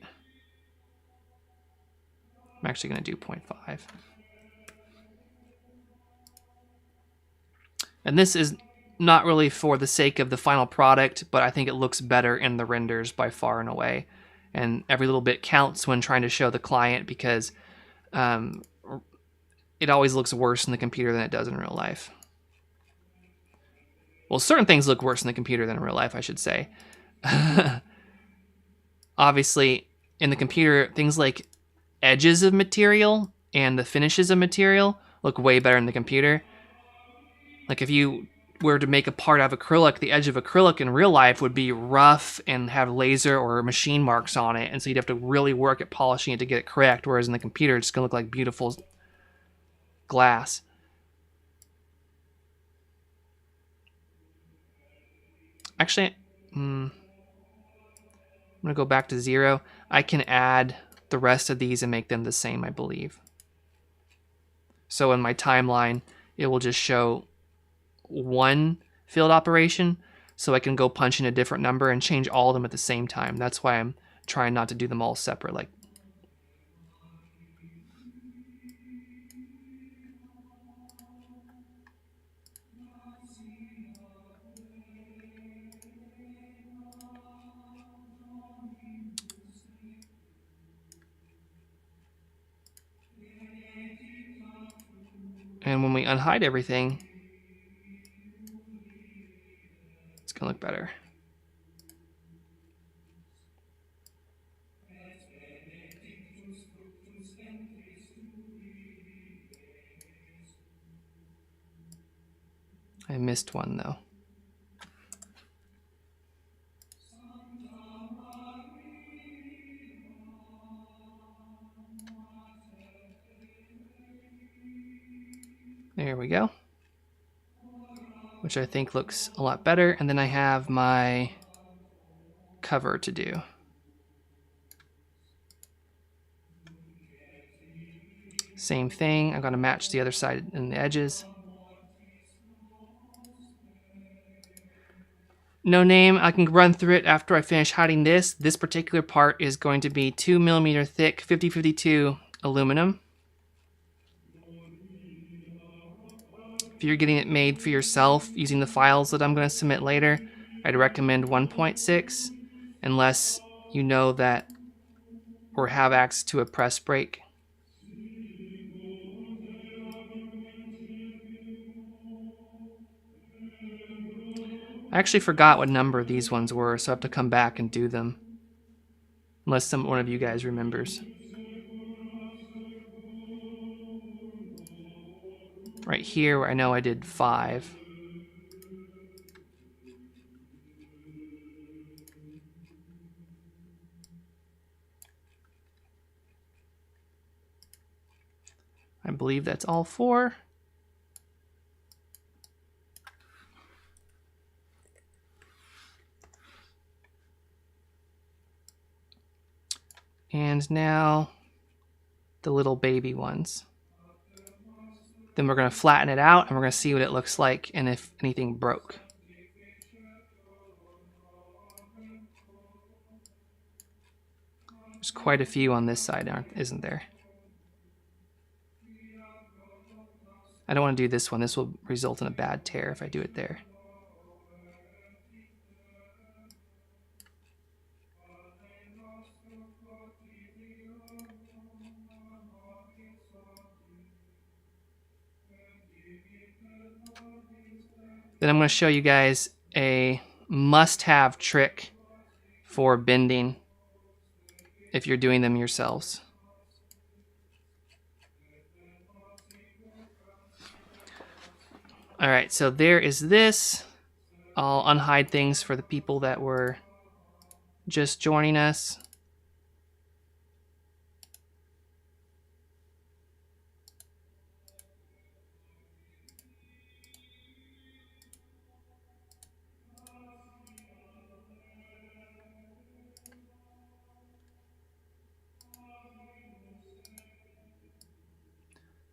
Speaker 1: I'm actually going to do 0.5. And this is not really for the sake of the final product, but I think it looks better in the renders by far and away. And every little bit counts when trying to show the client, because it always looks worse in the computer than it does in real life. Well, certain things look worse in the computer than in real life, I should say. Obviously, in the computer, things like edges of material and the finishes of material look way better in the computer. Like if you were to make a part out of acrylic, the edge of acrylic in real life would be rough and have laser or machine marks on it, and so you'd have to really work at polishing it to get it correct, whereas in the computer it's going to look like beautiful glass. Actually, I'm going to go back to 0. I can add the rest of these and make them the same, I believe. So in my timeline, it will just show one field operation, so I can go punch in a different number and change all of them at the same time. That's why I'm trying not to do them all separate. Like, and when we unhide everything, it's gonna look better. I missed one though. There we go. Which I think looks a lot better. And then I have my cover to do. Same thing, I'm gonna match the other side and the edges. No name, I can run through it after I finish hiding this. This particular part is going to be 2mm thick 5052 aluminum. If you're getting it made for yourself using the files that I'm going to submit later, I'd recommend 1.6, unless you know that or have access to a press brake. I actually forgot what number these ones were, so I have to come back and do them. Unless one of you guys remembers. Right here, where I know I did 5. I believe that's all 4. And now the little baby ones. Then we're going to flatten it out and we're going to see what it looks like and if anything broke. There's quite a few on this side, isn't there? I don't want to do this one. This will result in a bad tear if I do it there. Then I'm going to show you guys a must-have trick for bending if you're doing them yourselves. Alright, so there is this. I'll unhide things for the people that were just joining us.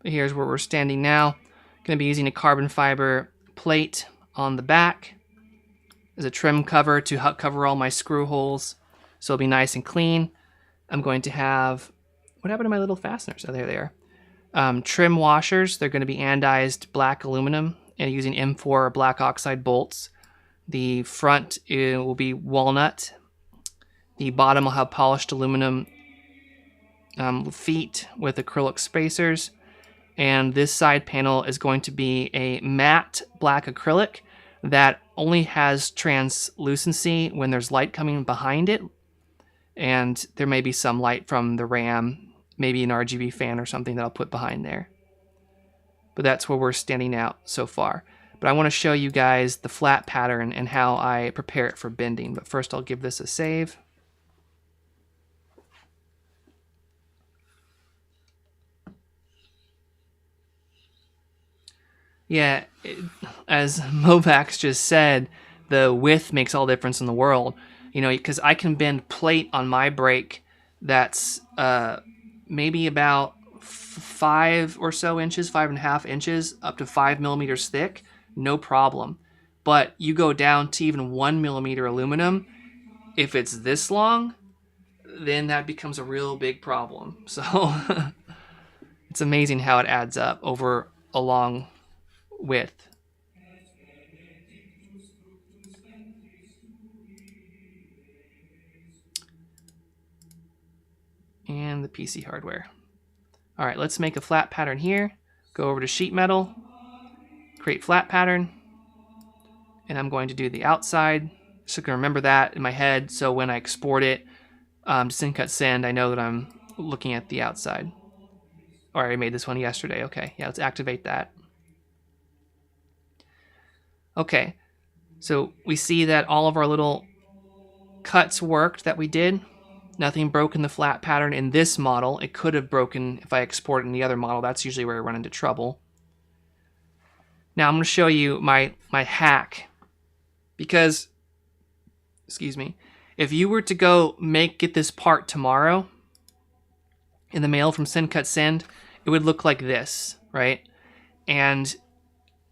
Speaker 1: But here's where we're standing now. Going to be using a carbon fiber plate on the back as a trim cover to cover all my screw holes, so it'll be nice and clean. I'm going to have, what happened to my little fasteners? Oh, there they are. Trim washers. They're going to be anodized black aluminum using M4 black oxide bolts. The front will be walnut. The bottom will have polished aluminum feet with acrylic spacers. And this side panel is going to be a matte black acrylic that only has translucency when there's light coming behind it. And there may be some light from the RAM, maybe an RGB fan or something that I'll put behind there. But that's where we're standing out so far. But I want to show you guys the flat pattern and how I prepare it for bending. But first I'll give this a save. Yeah, as Movax just said, the width makes all the difference in the world. You know, because I can bend plate on my brake that's maybe about 5 or so inches, 5.5 inches, up to 5 millimeters thick, no problem. But you go down to even 1 millimeter aluminum, if it's this long, then that becomes a real big problem. So it's amazing how it adds up over a long width. And the PC hardware. All right, let's make a flat pattern here. Go over to sheet metal, create flat pattern, and I'm going to do the outside. So I can remember that in my head, so when I export it to send cut send, I know that I'm looking at the outside. Or I made this one yesterday. Okay, yeah, let's activate that. Okay, so we see that all of our little cuts worked that we did. Nothing broke in the flat pattern in this model. It could have broken if I export it in the other model. That's usually where I run into trouble. Now I'm going to show you my hack. Because, excuse me, if you were to go get this part tomorrow in the mail from Send Cut Send, it would look like this, right? And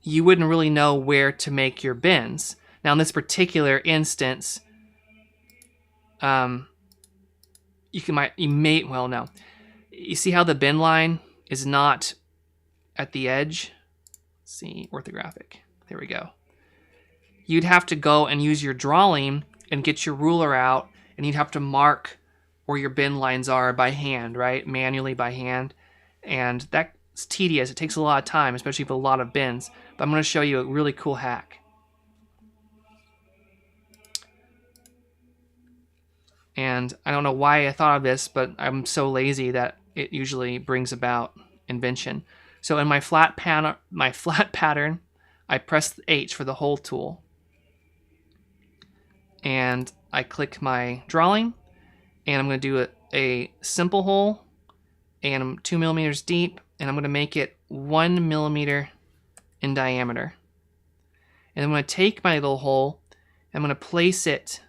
Speaker 1: you wouldn't really know where to make your bends. Now in this particular instance, you see how the bend line is not at the edge? Let's see, orthographic. There we go. You'd have to go and use your drawing and get your ruler out, and you'd have to mark where your bend lines are by hand, right? Manually by hand. And that's tedious. It takes a lot of time, especially with a lot of bends. But I'm going to show you a really cool hack. And I don't know why I thought of this, but I'm so lazy that it usually brings about invention. So in my flat pattern, I press the H for the hole tool. And I click my drawing, and I'm going to do a simple hole, and I'm 2 millimeters deep, and I'm going to make it 1 millimeter in diameter. And I'm going to take my little hole, and I'm going to place it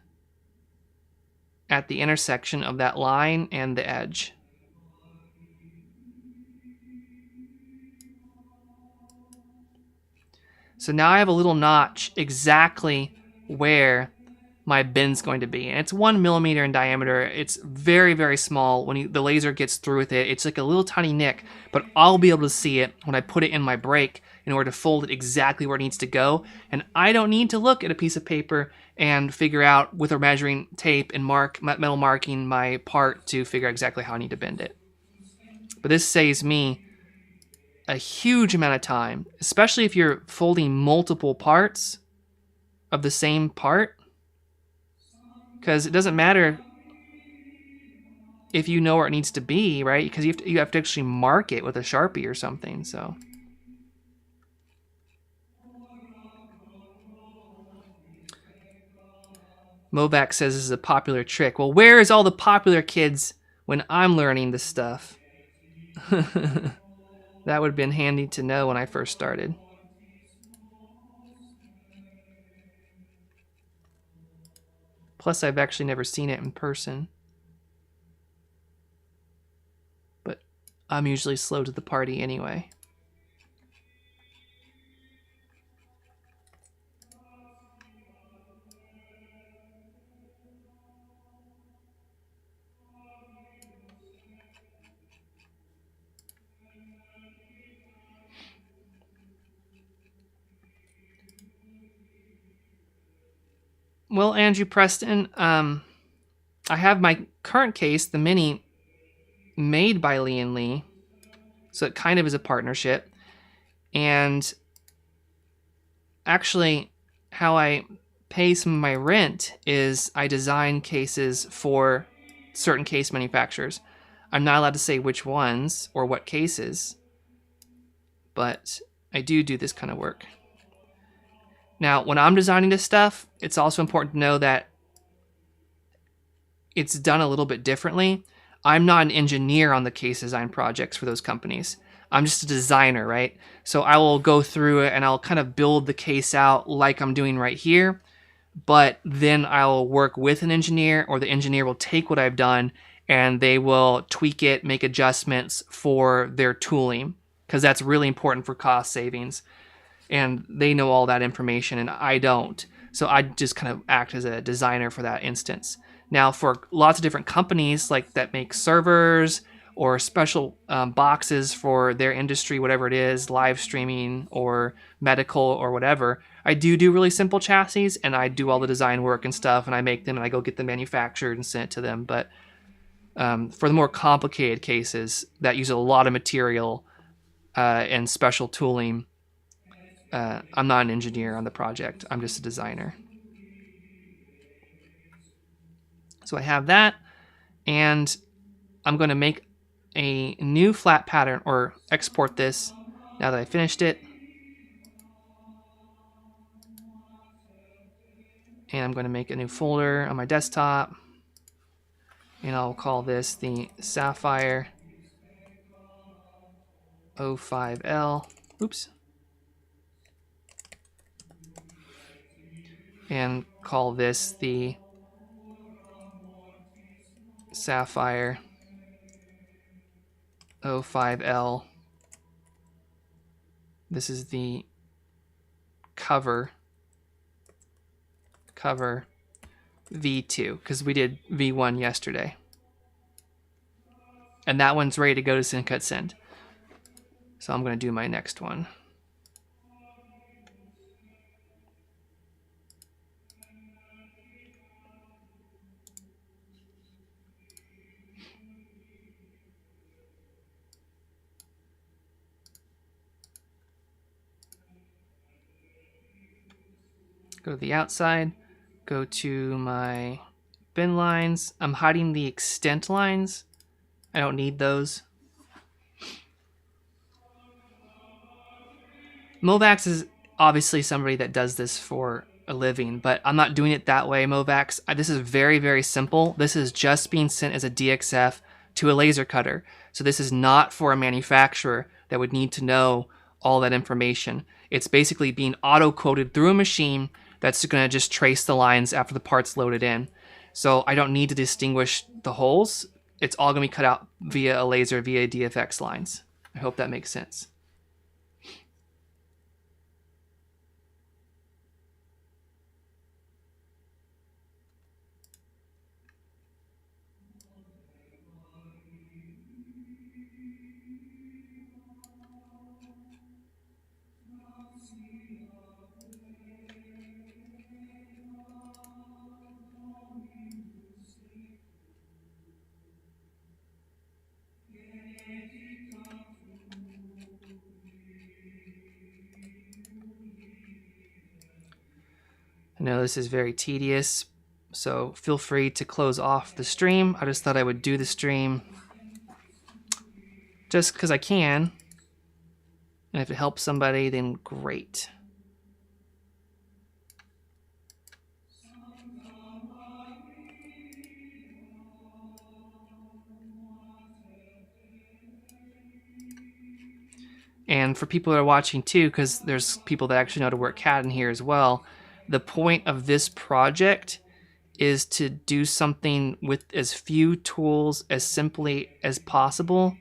Speaker 1: at the intersection of that line and the edge. So now I have a little notch exactly where my bend's going to be. And it's 1 millimeter in diameter. It's very, very small. When the laser gets through with it, it's like a little tiny nick, but I'll be able to see it when I put it in my brake in order to fold it exactly where it needs to go. And I don't need to look at a piece of paper and figure out with a measuring tape and metal marking my part to figure out exactly how I need to bend it. But this saves me a huge amount of time, especially if you're folding multiple parts of the same part, because it doesn't matter if you know where it needs to be, right? Because you have to actually mark it with a Sharpie or something. So Movax says this is a popular trick. Well, where is all the popular kids when I'm learning this stuff? That would have been handy to know when I first started. Plus, I've actually never seen it in person. But I'm usually slow to the party anyway. Well, Andrew Preston, I have my current case, the Mini, made by Lee and Lee, so it kind of is a partnership. And actually, how I pay some of my rent is I design cases for certain case manufacturers. I'm not allowed to say which ones or what cases, but I do this kind of work. Now, when I'm designing this stuff, it's also important to know that it's done a little bit differently. I'm not an engineer on the case design projects for those companies. I'm just a designer, right? So I will go through it and I'll kind of build the case out like I'm doing right here, but then I'll work with an engineer, or the engineer will take what I've done and they will tweak it, make adjustments for their tooling, because that's really important for cost savings. And they know all that information and I don't. So I just kind of act as a designer for that instance. Now, for lots of different companies like that make servers or special boxes for their industry, whatever it is, live streaming or medical or whatever, I do really simple chassis, and I do all the design work and stuff, and I make them and I go get them manufactured and sent it to them. But for the more complicated cases that use a lot of material and special tooling, I'm not an engineer on the project. I'm just a designer. So I have that, and I'm going to make a new flat pattern, or export this now that I finished it. And I'm going to make a new folder on my desktop, and I'll call this the Sapphire 05L. Oops. And call this the Sapphire 05L. This is the cover V2, because we did V1 yesterday. And that one's ready to go to Syncut Send. So I'm going to do my next one. Go to the outside, go to my bin lines. I'm hiding the extent lines. I don't need those. Movax is obviously somebody that does this for a living, but I'm not doing it that way, Movax. This is very, very simple. This is just being sent as a DXF to a laser cutter. So this is not for a manufacturer that would need to know all that information. It's basically being auto-quoted through a machine that's going to just trace the lines after the part's loaded in. So I don't need to distinguish the holes. It's all going to be cut out via a laser, via DFX lines. I hope that makes sense. I know this is very tedious, so feel free to close off the stream. I just thought I would do the stream just because I can. And if it helps somebody, then great. And for people that are watching too, because there's people that actually know how to work CAD in here as well, the point of this project is to do something with as few tools as simply as possible.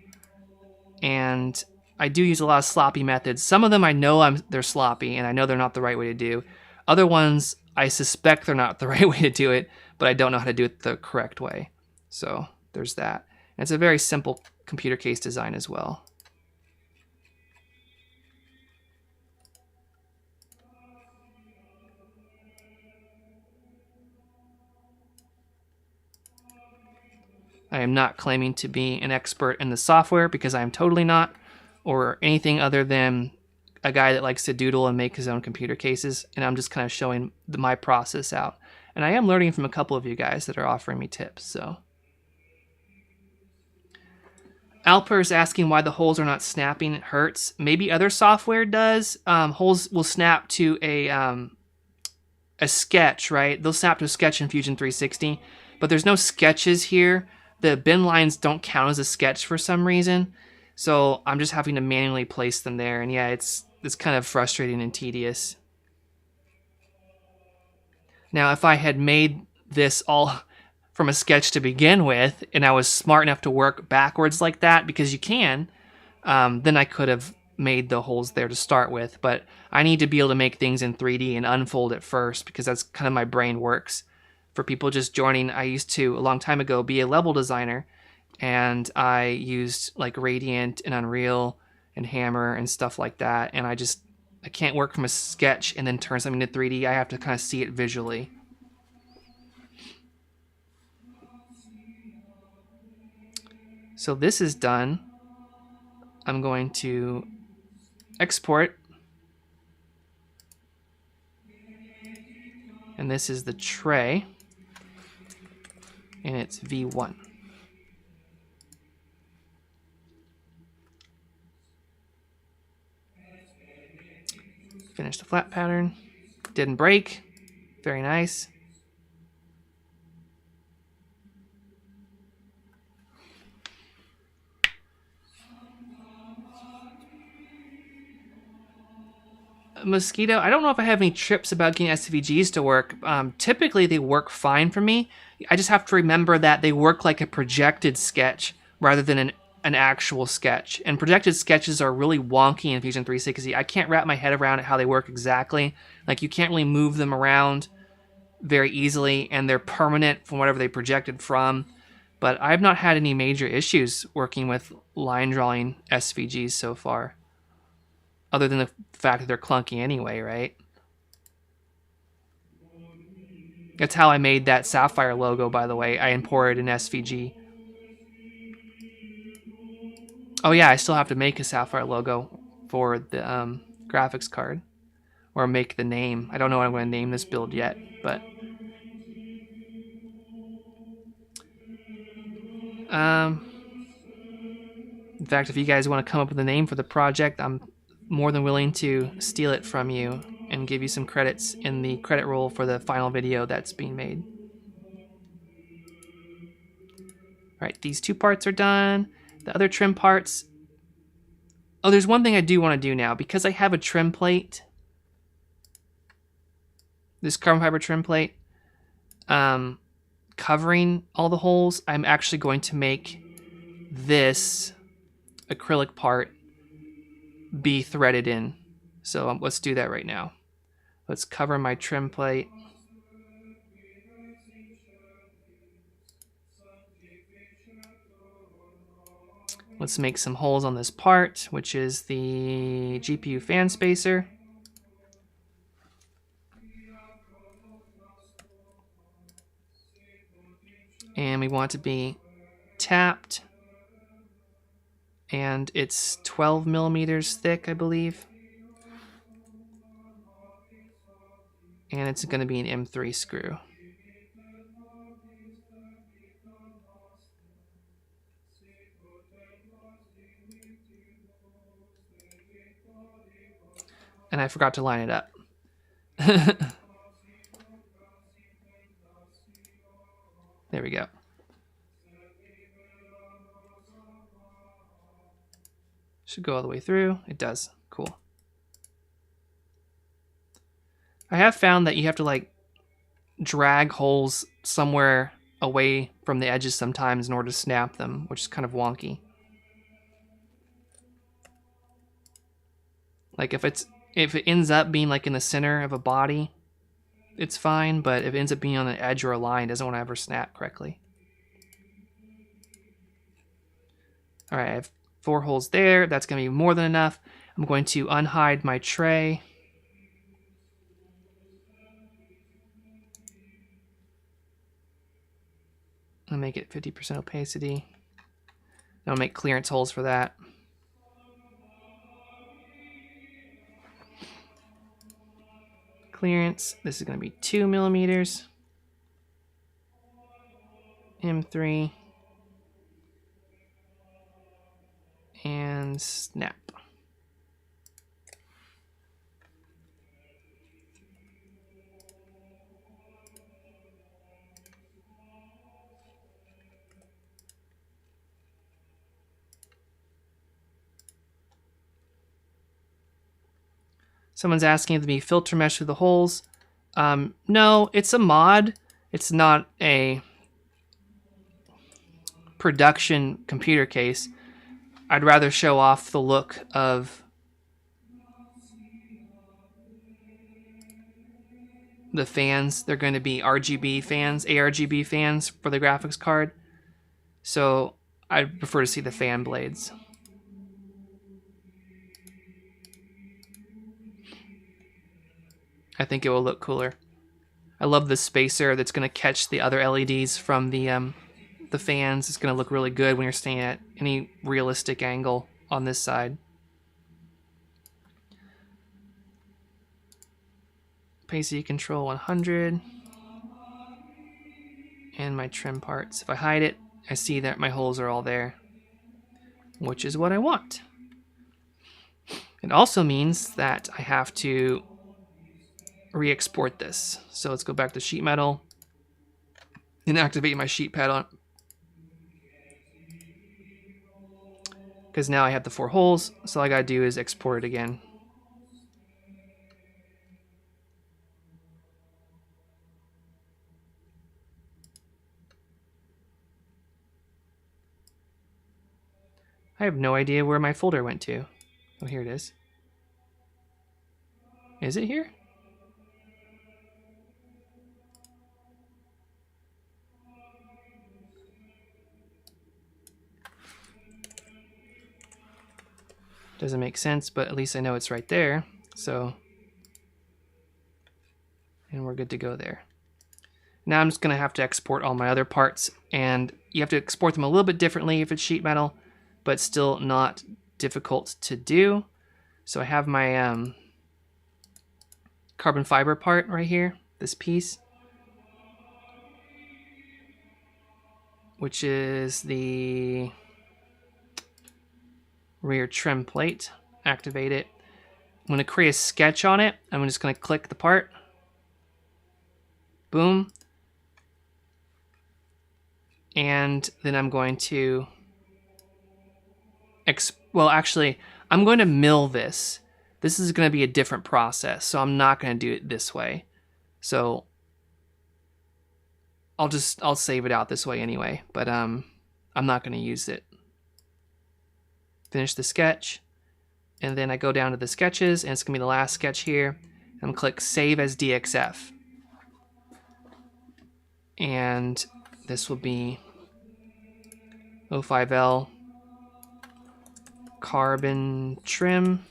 Speaker 1: And I do use a lot of sloppy methods. Some of them I know they're sloppy, and I know they're not the right way to do. Other ones, I suspect they're not the right way to do it, but I don't know how to do it the correct way. So there's that. And it's a very simple computer case design as well. I am not claiming to be an expert in the software because I am totally not, or anything other than a guy that likes to doodle and make his own computer cases, and I'm just kind of showing my process out. And I am learning from a couple of you guys that are offering me tips. So Alper is asking why the holes are not snapping. It hurts. Maybe other software does. Holes will snap to a sketch, right? They'll snap to a sketch in Fusion 360, but there's no sketches here. The bin lines don't count as a sketch for some reason, so I'm just having to manually place them there. And yeah, it's kind of frustrating and tedious. Now, if I had made this all from a sketch to begin with, and I was smart enough to work backwards like that, because you can, then I could have made the holes there to start with. But I need to be able to make things in 3D and unfold it first, because that's kind of my brain works. For people just joining, I used to, a long time ago, be a level designer, and I used like Radiant and Unreal and Hammer and stuff like that, and I can't work from a sketch and then turn something to 3D. I have to kind of see it visually. So this is done. I'm going to export. And this is the tray. And it's V1. Finish the flat pattern. Didn't break. Very nice. Mosquito, I don't know if I have any trips about getting SVGs to work. Typically, they work fine for me. I just have to remember that they work like a projected sketch rather than an actual sketch. And projected sketches are really wonky in Fusion 360. I can't wrap my head around how they work exactly. Like, you can't really move them around very easily, and they're permanent from whatever they projected from. But I've not had any major issues working with line drawing SVGs so far. Other than the fact that they're clunky anyway, right? That's how I made that Sapphire logo, by the way. I imported an SVG. Oh yeah, I still have to make a Sapphire logo for the graphics card. Or make the name. I don't know what I'm going to name this build yet, but... in fact, if you guys want to come up with a name for the project, I'm more than willing to steal it from you and give you some credits in the credit roll for the final video that's being made. Alright, these two parts are done. The other trim parts... Oh, there's one thing I do want to do now. Because I have a trim plate, this carbon fiber trim plate, covering all the holes, I'm actually going to make this acrylic part be threaded in. So let's do that right now. Let's cover my trim plate. Let's make some holes on this part, which is the GPU fan spacer. And we want it to be tapped. And it's 12 millimeters thick, I believe. And it's going to be an M3 screw. And I forgot to line it up. There we go. Should go all the way through. It does. Cool. I have found that you have to like drag holes somewhere away from the edges sometimes in order to snap them, which is kind of wonky. Like if it ends up being like in the center of a body, it's fine, but if it ends up being on an edge or a line, it doesn't want to ever snap correctly. All right, I have 4 holes there. That's going to be more than enough. I'm going to unhide my tray. I'll make it 50% opacity. I'll make clearance holes for that. Clearance, this is going to be 2 millimeters. M3. And snap. Someone's asking if there be filter mesh through the holes. No, it's a mod. It's not a production computer case. I'd rather show off the look of the fans. They're going to be RGB fans, ARGB fans for the graphics card. So I'd prefer to see the fan blades. I think it will look cooler. I love the spacer that's going to catch the other LEDs from the fans. It's going to look really good when you're staying at any realistic angle on this side. Opacity control 100. And my trim parts. If I hide it, I see that my holes are all there, which is what I want. It also means that I have to re-export this. So let's go back to sheet metal and activate my sheet pad on, because now I have the 4 holes, so all I gotta do is export it again. I have no idea where my folder went to. Oh, here it is. Is it here? Doesn't make sense, but at least I know it's right there. So, and we're good to go there. Now I'm just gonna have to export all my other parts, and you have to export them a little bit differently if it's sheet metal, but still not difficult to do. So I have my carbon fiber part right here, this piece, which is the rear trim plate. Activate it. I'm going to create a sketch on it. I'm just going to click the part. Boom. And then I'm going to well, actually, I'm going to mill this. This is going to be a different process, so I'm not going to do it this way. So I'll save it out this way anyway, but I'm not going to use it. Finish the sketch, and then I go down to the sketches, and it's going to be the last sketch here. I'm going to click Save as DXF. And this will be 05L carbon trim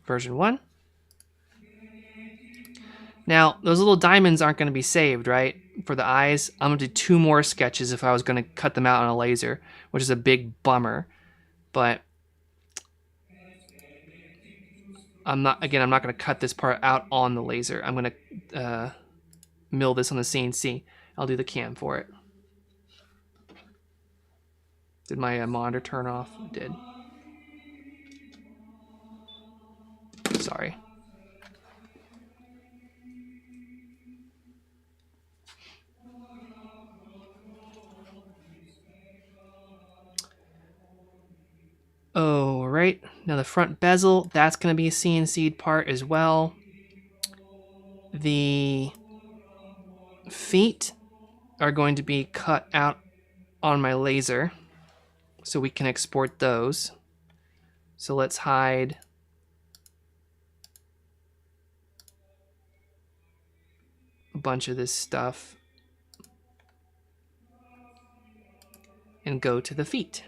Speaker 1: version 1. Now, those little diamonds aren't going to be saved, right? For the eyes, I'm going to do 2 more sketches if I was going to cut them out on a laser, which is a big bummer. But I'm not going to cut this part out on the laser. I'm going to mill this on the CNC. I'll do the cam for it. Did my monitor turn off? It did. Sorry. Oh, right. Now the front bezel, that's going to be a CNC'd part as well. The feet are going to be cut out on my laser, so we can export those. So let's hide a bunch of this stuff and go to the feet.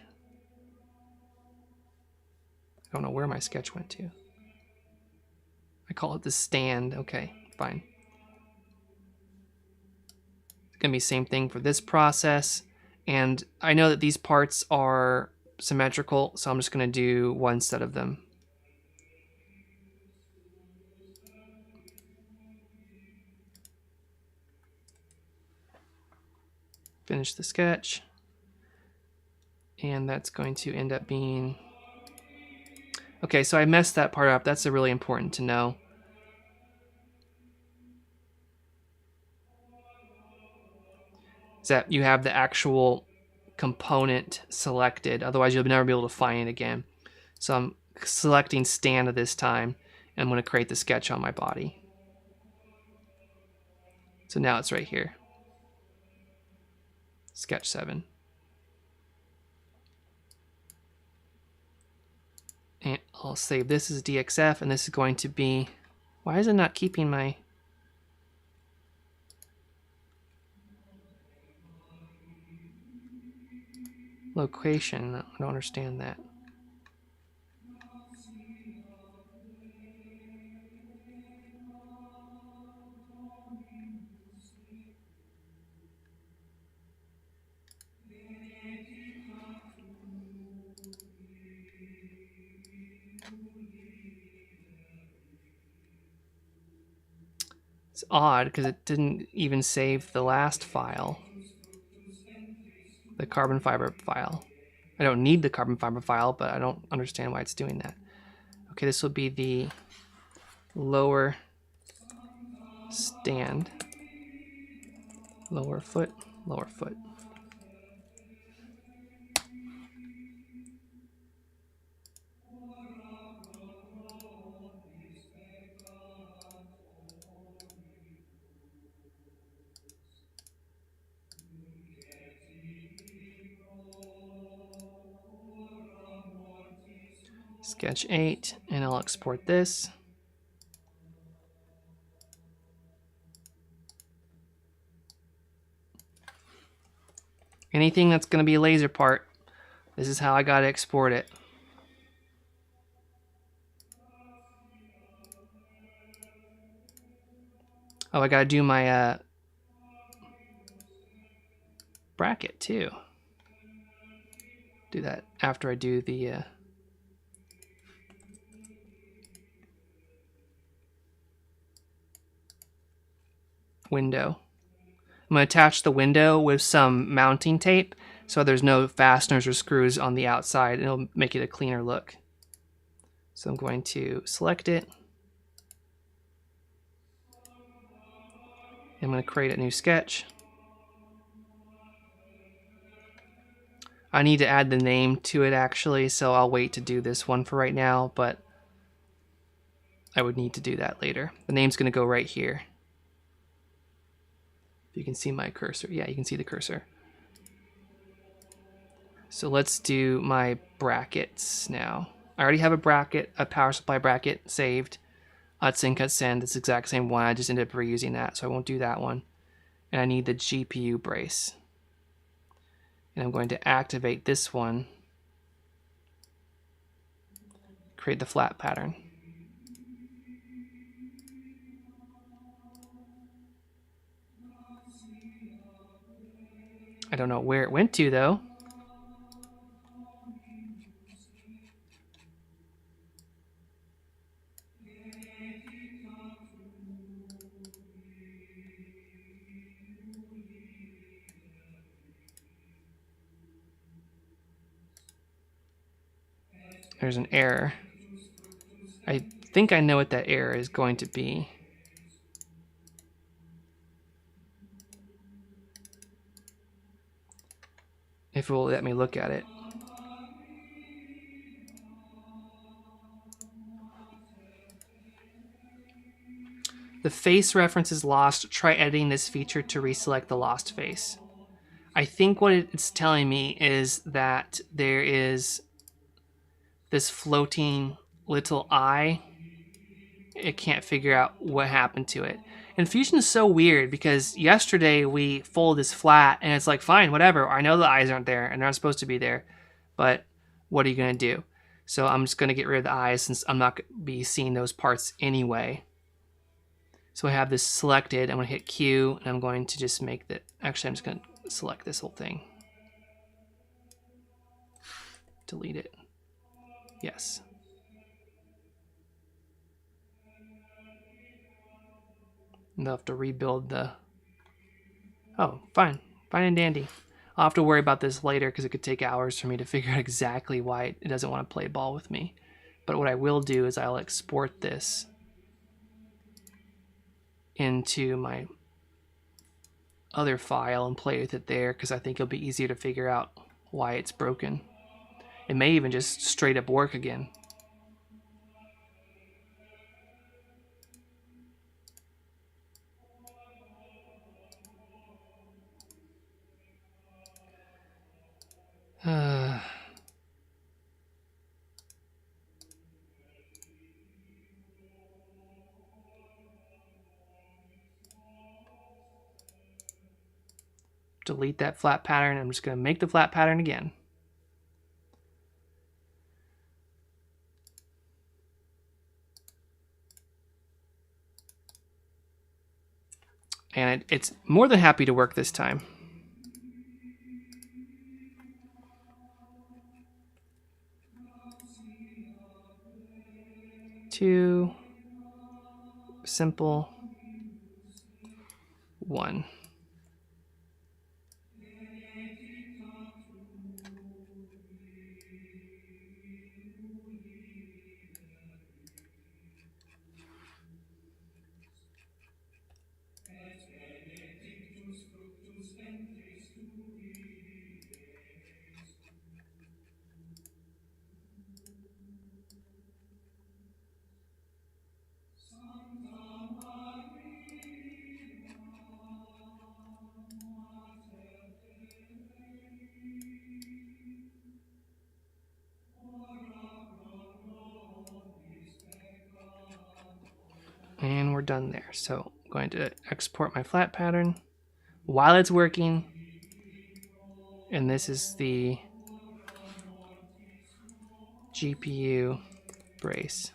Speaker 1: I don't know where my sketch went to. I call it the stand. Okay, fine. going to be the same thing for this process. And I know that these parts are symmetrical, so I'm just going to do one set of them. Finish the sketch. And that's going to end up being... Okay, so I messed that part up. That's really important to know. Is that you have the actual component selected. Otherwise, you'll never be able to find it again. So I'm selecting stand this time, and I'm going to create the sketch on my body. So now it's right here. Sketch 7. And I'll save this as DXF, and this is going to be... Why is it not keeping my... location? I don't understand that. It's odd because it didn't even save the last file, the carbon fiber file. I don't need the carbon fiber file, but I don't understand why it's doing that. Okay, this will be the lower stand, lower foot, lower foot. Sketch 8, and I'll export this. Anything that's going to be a laser part, this is how I got to export it. Oh, I got to do my bracket too. Do that after I do the window. I'm going to attach the window with some mounting tape so there's no fasteners or screws on the outside, and it'll make it a cleaner look. So I'm going to select it. I'm going to create a new sketch. I need to add the name to it actually, so I'll wait to do this one for right now, but I would need to do that later. The name's going to go right here. If you can see my cursor. Yeah, you can see the cursor. So let's do my brackets now. I already have a bracket, a power supply bracket saved. Let's in cut send. It's the exact same one. I just ended up reusing that, so I won't do that one. And I need the GPU brace. And I'm going to activate this one. Create the flat pattern. I don't know where it went to though. There's an error. I think I know what that error is going to be. If it will let me look at it. The face reference is lost. Try editing this feature to reselect the lost face. I think what it's telling me is that there is this floating little eye. It can't figure out what happened to it. And Fusion is so weird because yesterday we folded this flat and it's like, fine, whatever. I know the eyes aren't there and they're not supposed to be there, but what are you going to do? So I'm just going to get rid of the eyes since I'm not going to be seeing those parts anyway. So I have this selected. I'm going to hit Q, and I'm going to just make that. Actually, I'm just going to select this whole thing. Delete it. Yes. And they'll have to rebuild the... Oh, fine. Fine and dandy. I'll have to worry about this later because it could take hours for me to figure out exactly why it doesn't want to play ball with me. But what I will do is I'll export this into my other file and play with it there because I think it'll be easier to figure out why it's broken. It may even just straight up work again. Delete that flat pattern. I'm just going to make the flat pattern again. And it's more than happy to work this time. Two, simple, one. And we're done there. So I'm going to export my flat pattern while it's working. And this is the GPU brace.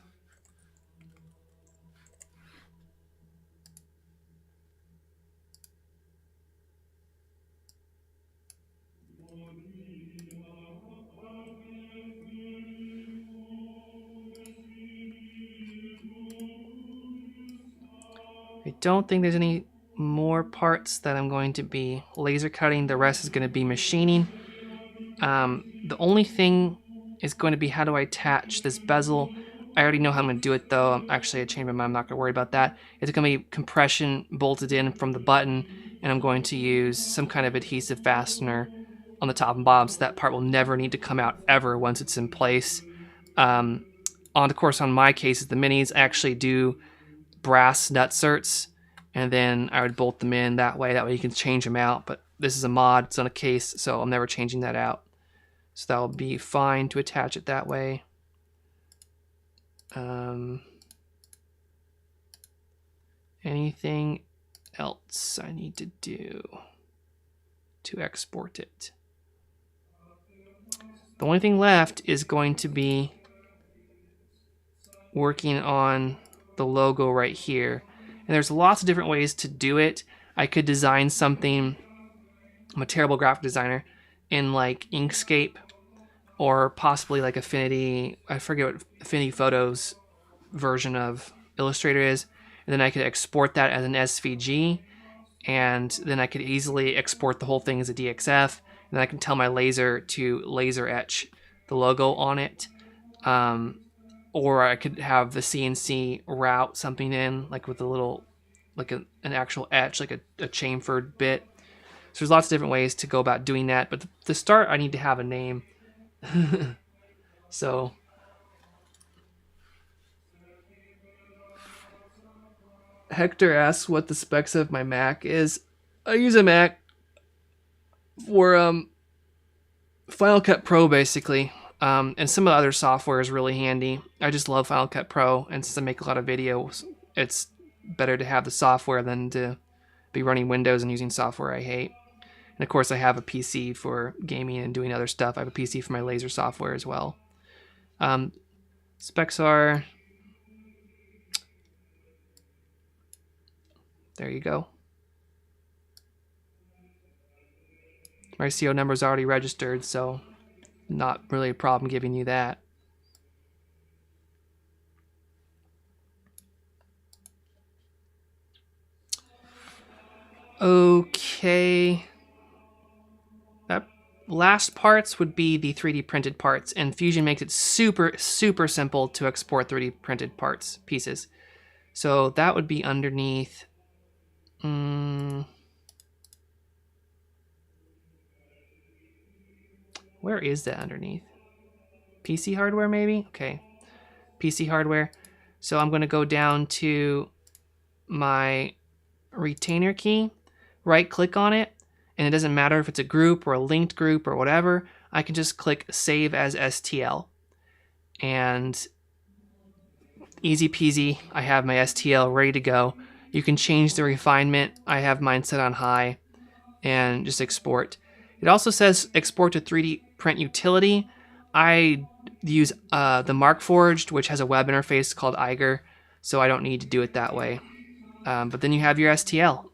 Speaker 1: I don't think there's any more parts that I'm going to be laser cutting. The rest is going to be machining. The only thing is going to be how do I attach this bezel. I already know how I'm going to do it though. Actually, I changed my mind. I'm not going to worry about that. It's going to be compression bolted in from the button, and I'm going to use some kind of adhesive fastener on the top and bottom so that part will never need to come out ever once it's in place. On the course, on my cases, the minis, I actually do brass nutserts, and then I would bolt them in that way. That way you can change them out. But this is a mod, it's on a case, so I'm never changing that out. So that will be fine to attach it that way. Anything else I need to do to export it? The only thing left is going to be working on the logo right here. And there's lots of different ways to do it. I could design something, I'm a terrible graphic designer, in like Inkscape or possibly like Affinity, I forget what Affinity Photos version of Illustrator is. And then I could export that as an SVG, and then I could easily export the whole thing as a DXF, and then I can tell my laser to laser etch the logo on it. Or I could have the CNC route something in, like with a little, like an actual etch, like a chamfered bit. So there's lots of different ways to go about doing that. But to start, I need to have a name. So Hector asks what the specs of my Mac is. I use a Mac for Final Cut Pro basically. And some of the other software is really handy. I just love Final Cut Pro, and since I make a lot of videos, it's better to have the software than to be running Windows and using software I hate. And of course I have a PC for gaming and doing other stuff. I have a PC for my laser software as well. Specs are There you go. My CO number is already registered, so not really a problem giving you that. Okay. That last parts would be the 3D printed parts, and Fusion makes it super, super simple to export 3D printed parts, pieces. So that would be underneath. Where is that underneath? PC hardware, maybe? Okay. PC hardware. So I'm going to go down to my retainer key, right click on it, and it doesn't matter if it's a group or a linked group or whatever. I can just click Save as STL. And easy peasy, I have my STL ready to go. You can change the refinement. I have mine set on high, and just export. It also says export to 3D print utility. I use the Markforged, which has a web interface called Eiger, so I don't need to do it that way. But then you have your STL.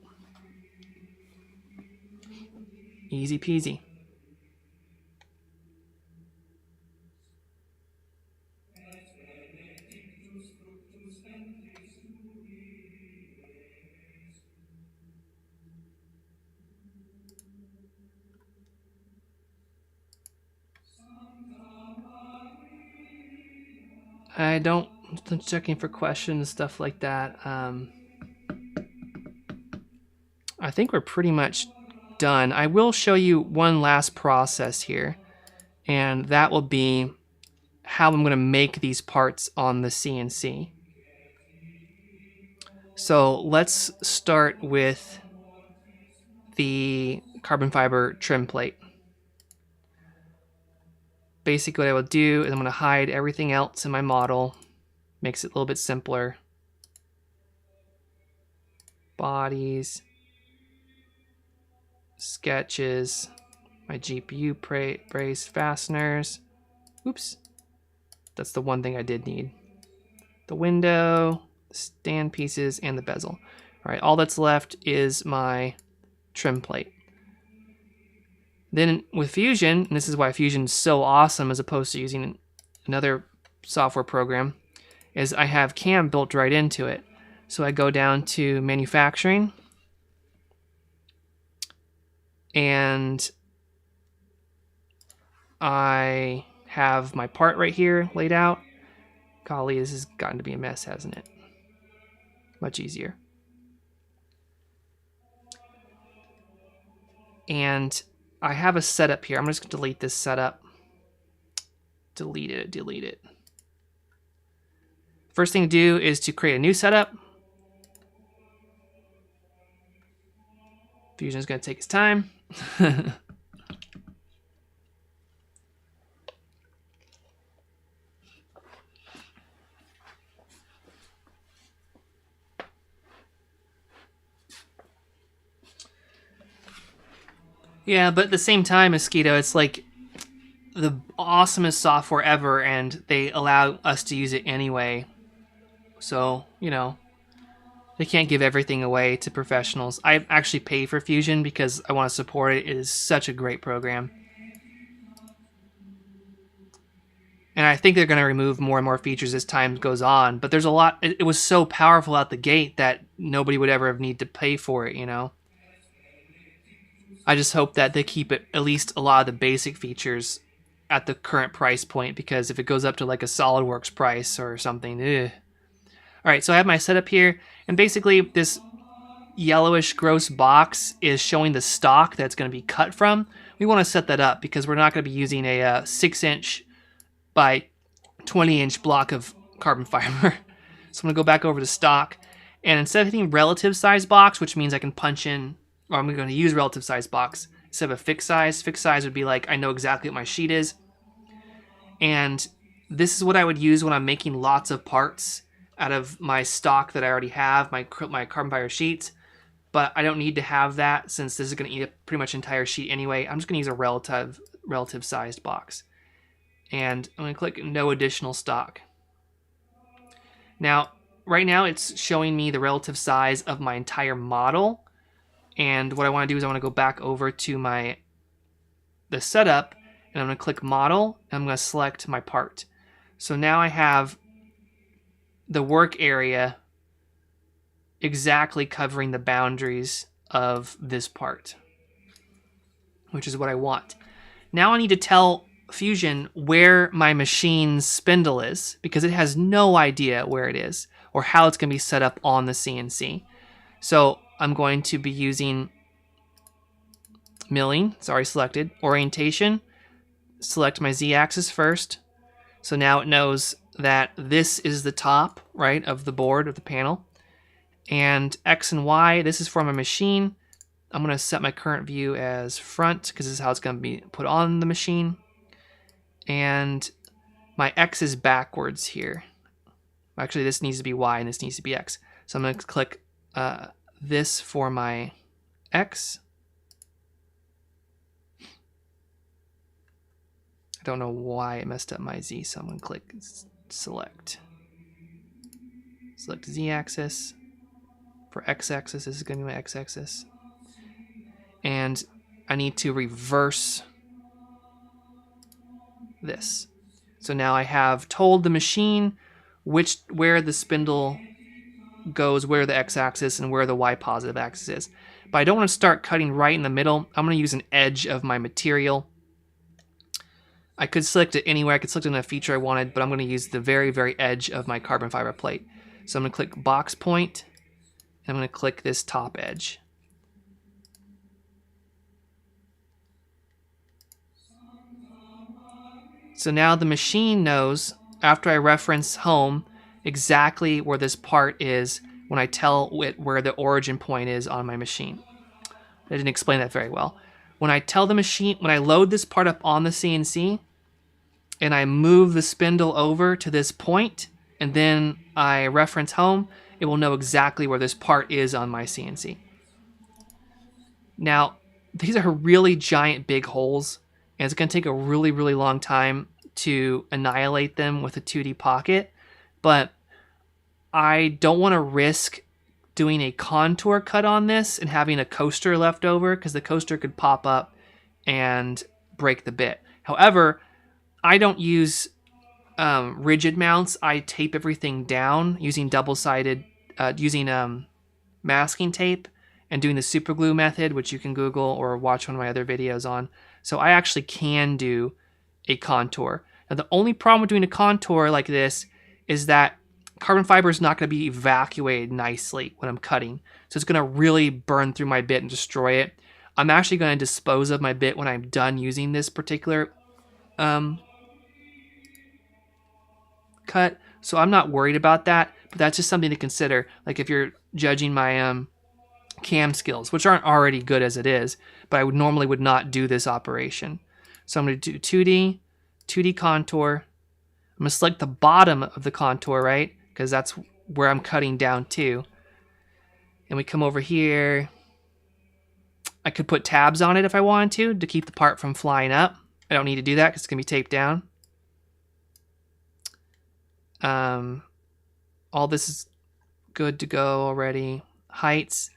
Speaker 1: Easy peasy. I'm checking for questions, stuff like that. I think we're pretty much done. I will show you one last process here, and that will be how I'm going to make these parts on the CNC. So let's start with the carbon fiber trim plate. Basically what I will do is I'm going to hide everything else in my model. Makes it a little bit simpler. Bodies, sketches, my GPU brace fasteners. Oops, that's the one thing I did need. The window, the stand pieces, and the bezel. All right, all that's left is my trim plate. Then with Fusion, and this is why Fusion is so awesome as opposed to using another software program, is I have CAM built right into it. So I go down to manufacturing, and I have my part right here laid out. Golly, this has gotten to be a mess, hasn't it? Much easier. And I have a setup here. I'm just going to delete this setup. Delete it, delete it. First thing to do is to create a new setup. Fusion is going to take its time. Yeah, but at the same time, Mosquito, it's like the awesomest software ever, and they allow us to use it anyway. So, you know, they can't give everything away to professionals. I actually pay for Fusion because I want to support it. It is such a great program. And I think they're going to remove more and more features as time goes on. But there's a lot. It was so powerful out the gate that nobody would ever need to pay for it, you know? I just hope that they keep it, at least a lot of the basic features at the current price point, because if it goes up to like a SolidWorks price or something, ugh. All right, so I have my setup here, and basically this yellowish gross box is showing the stock that's going to be cut from. We want to set that up because we're not going to be using a 6-inch by 20-inch block of carbon fiber. So I'm going to go back over to stock, and instead of hitting relative size box, which means I can punch in, or I'm going to use relative size box instead of a fixed size would be like I know exactly what my sheet is. And this is what I would use when I'm making lots of parts out of my stock that I already have, my carbon fiber sheets. But I don't need to have that since this is going to eat up pretty much entire sheet anyway. I'm just going to use a relative sized box. And I'm going to click no additional stock. Now, right now it's showing me the relative size of my entire model. And what I want to do is I want to go back over to the setup, and I'm going to click model, and I'm going to select my part. So now I have the work area exactly covering the boundaries of this part, which is what I want. Now I need to tell Fusion where my machine's spindle is, because it has no idea where it is or how it's going to be set up on the CNC. So I'm going to be using milling, it's already selected, orientation, select my Z-axis first. So now it knows that this is the top, right, of the board, of the panel. And X and Y, this is for my machine. I'm going to set my current view as front because this is how it's going to be put on the machine. And my X is backwards here. Actually, this needs to be Y and this needs to be X. So I'm going to click this for my X. I don't know why it messed up my Z, so I'm going to click select. Select Z-axis. For X-axis, this is going to be my X-axis. And I need to reverse this. So now I have told the machine where the spindle goes, where the X-axis and where the Y positive axis is. But I don't want to start cutting right in the middle. I'm going to use an edge of my material. I could select it anywhere. I could select it in a feature I wanted, but I'm going to use the very, very edge of my carbon fiber plate. So I'm going to click box point, and I'm going to click this top edge. So now the machine knows, after I reference home, exactly where this part is when I tell it where the origin point is on my machine. I didn't explain that very well. When I tell the machine, when I load this part up on the CNC, and I move the spindle over to this point, and then I reference home, it will know exactly where this part is on my CNC. Now, these are really giant big holes, and it's going to take a really, really long time to annihilate them with a 2D pocket, but I don't want to risk doing a contour cut on this and having a coaster left over, because the coaster could pop up and break the bit. However, I don't use rigid mounts. I tape everything down using double-sided, using masking tape and doing the super glue method, which you can Google or watch one of my other videos on. So I actually can do a contour. Now the only problem with doing a contour like this is that carbon fiber is not going to be evacuated nicely when I'm cutting. So it's going to really burn through my bit and destroy it. I'm actually going to dispose of my bit when I'm done using this particular cut. So I'm not worried about that, but that's just something to consider. Like if you're judging my cam skills, which aren't already good as it is, but I normally would not do this operation. So I'm going to do 2D contour. I'm going to select the bottom of the contour, right? Because that's where I'm cutting down to. And we come over here. I could put tabs on it if I wanted to keep the part from flying up. I don't need to do that because it's going to be taped down. All this is good to go already. Heights.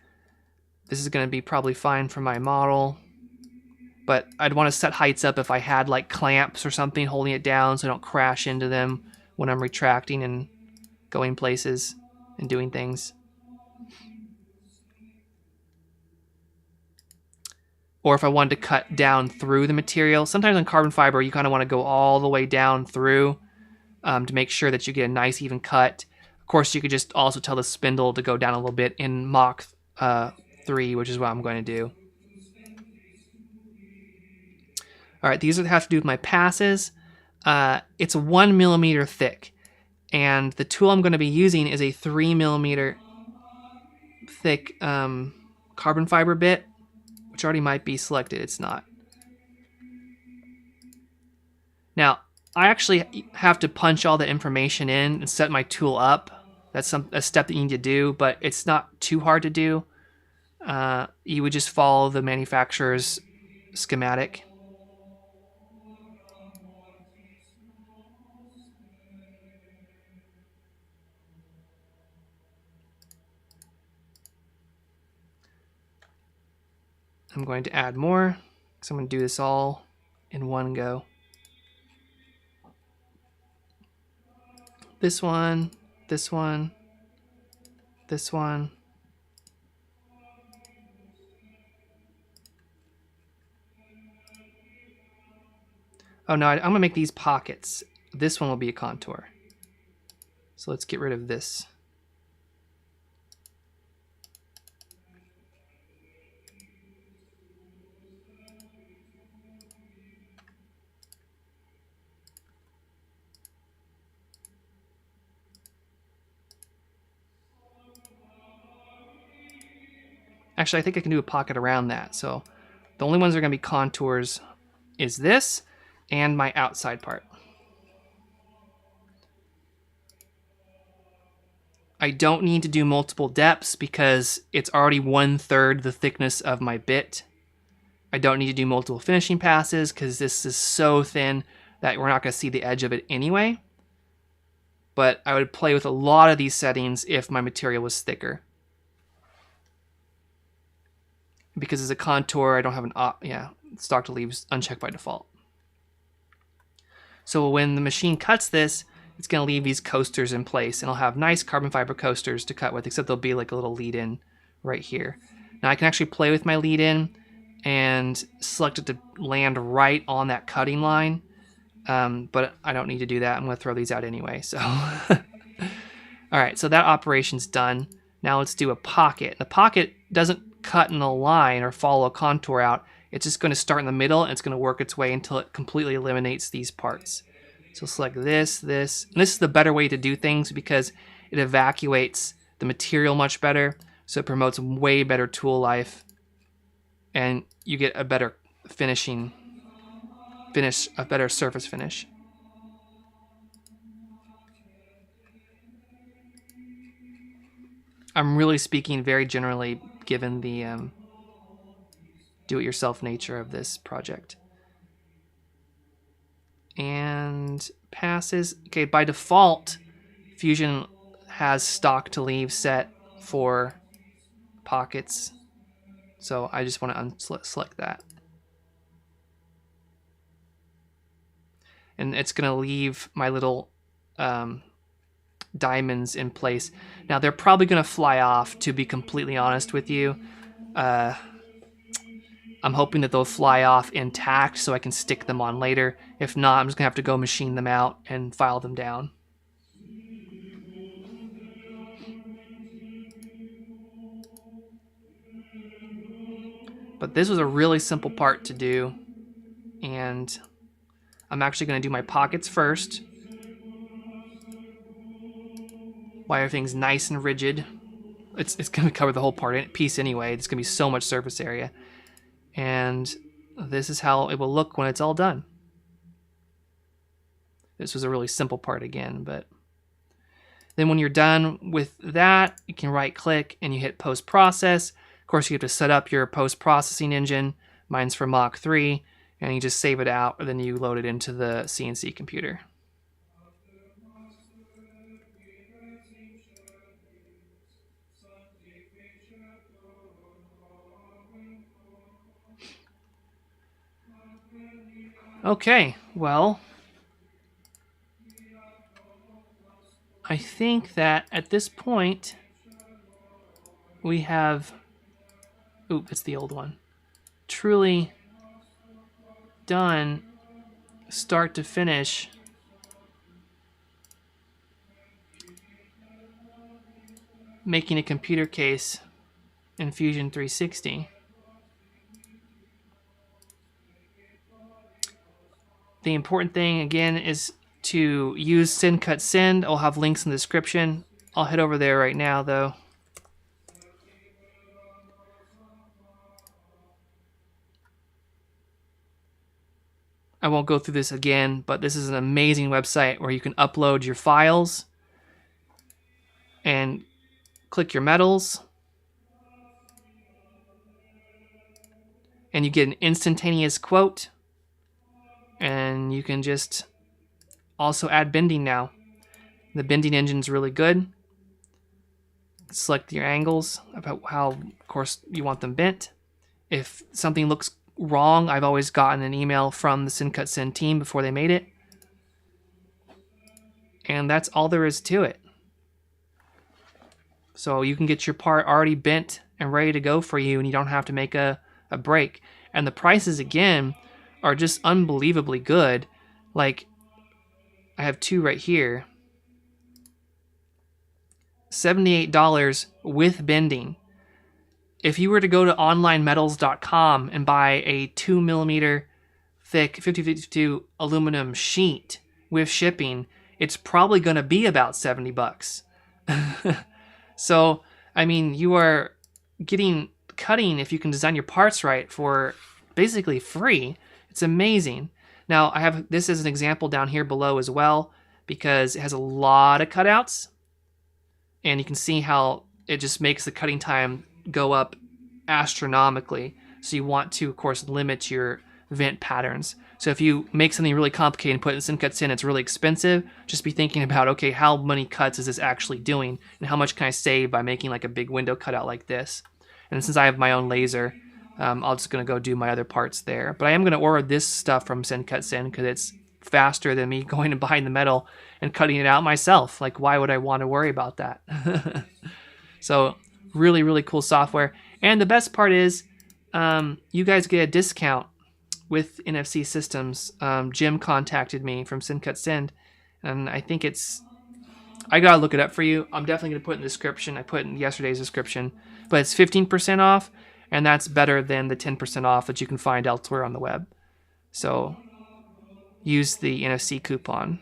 Speaker 1: This is going to be probably fine for my model. But I'd want to set heights up if I had like clamps or something holding it down so I don't crash into them when I'm retracting and going places and doing things. Or if I wanted to cut down through the material. Sometimes on carbon fiber you kind of want to go all the way down through to make sure that you get a nice even cut. Of course, you could just also tell the spindle to go down a little bit in Mach 3, which is what I'm going to do. All right, these have to do with my passes. It's 1 millimeter thick, and the tool I'm going to be using is a 3 millimeter thick carbon fiber bit, which already might be selected. It's not. Now, I actually have to punch all the information in and set my tool up. That's a step that you need to do, but it's not too hard to do. You would just follow the manufacturer's schematic. I'm going to add more, so I'm going to do this all in one go. This one, this one, this one. Oh no, I'm gonna make these pockets. This one will be a contour. So let's get rid of this. Actually, I think I can do a pocket around that. So the only ones that are gonna be contours is this and my outside part. I don't need to do multiple depths because it's already 1/3 the thickness of my bit. I don't need to do multiple finishing passes because this is so thin that we're not going to see the edge of it anyway. But I would play with a lot of these settings if my material was thicker. Because as a contour, I don't have an stock to leave unchecked by default. So when the machine cuts this, it's going to leave these coasters in place, and I'll have nice carbon fiber coasters to cut with, except there'll be like a little lead-in right here. Now I can actually play with my lead-in and select it to land right on that cutting line, but I don't need to do that. I'm going to throw these out anyway. So, all right, so that operation's done. Now let's do a pocket. The pocket doesn't cut in a line or follow a contour out. It's just going to start in the middle, and it's going to work its way until it completely eliminates these parts. So select this, this, and this is the better way to do things because it evacuates the material much better, so it promotes way better tool life, and you get a better a better surface finish. I'm really speaking very generally given the do-it-yourself nature of this project. And passes. Okay, by default, Fusion has stock to leave set for pockets. So I just want to unselect that. And it's going to leave my little diamonds in place. Now they're probably going to fly off, to be completely honest with you. I'm hoping that they'll fly off intact so I can stick them on later. If not, I'm just going to have to go machine them out and file them down. But this was a really simple part to do, and I'm actually going to do my pockets first while everything's nice and rigid. It's going to cover the whole piece anyway. It's going to be so much surface area. And this is how it will look when it's all done. This was a really simple part again, but then when you're done with that, you can right click and you hit post process. Of course, you have to set up your post processing engine. Mine's for Mach 3, and you just save it out, and then you load it into the CNC computer. Okay, well, I think that at this point we have, oop, it's the old one, truly done start to finish making a computer case in Fusion 360. The important thing, again, is to use Send Cut Send. I'll have links in the description. I'll head over there right now, though. I won't go through this again, but this is an amazing website where you can upload your files and click your metals, and you get an instantaneous quote. And you can just also add bending now. The bending engine's really good. Select your angles about how, of course, you want them bent. If something looks wrong, I've always gotten an email from the SynCutSyn team before they made it. And that's all there is to it. So you can get your part already bent and ready to go for you, and you don't have to make a break. And the prices, again, are just unbelievably good. Like, I have two right here. $78 with bending. If you were to go to onlinemetals.com and buy a 2mm thick 5052 aluminum sheet with shipping, it's probably going to be about $70. So, I mean, you are getting cutting, if you can design your parts right, for basically free. It's amazing. Now, I have this as an example down here below as well, because it has a lot of cutouts, and you can see how it just makes the cutting time go up astronomically. So you want to, of course, limit your vent patterns. So if you make something really complicated and put it in SynCutSyn, it's really expensive. Just be thinking about, okay, how many cuts is this actually doing, and how much can I save by making like a big window cutout like this? And since I have my own laser, I'm just going to go do my other parts there. But I am going to order this stuff from SynCutSyn because it's faster than me going and buying the metal and cutting it out myself. Like, why would I want to worry about that? So really, really cool software. And the best part is you guys get a discount with NFC Systems. Jim contacted me from SynCutSyn, and I think it's... I gotta look it up for you. I'm definitely going to put it in the description. I put it in yesterday's description. But it's 15% off, and that's better than the 10% off that you can find elsewhere on the web. So use the NFC coupon.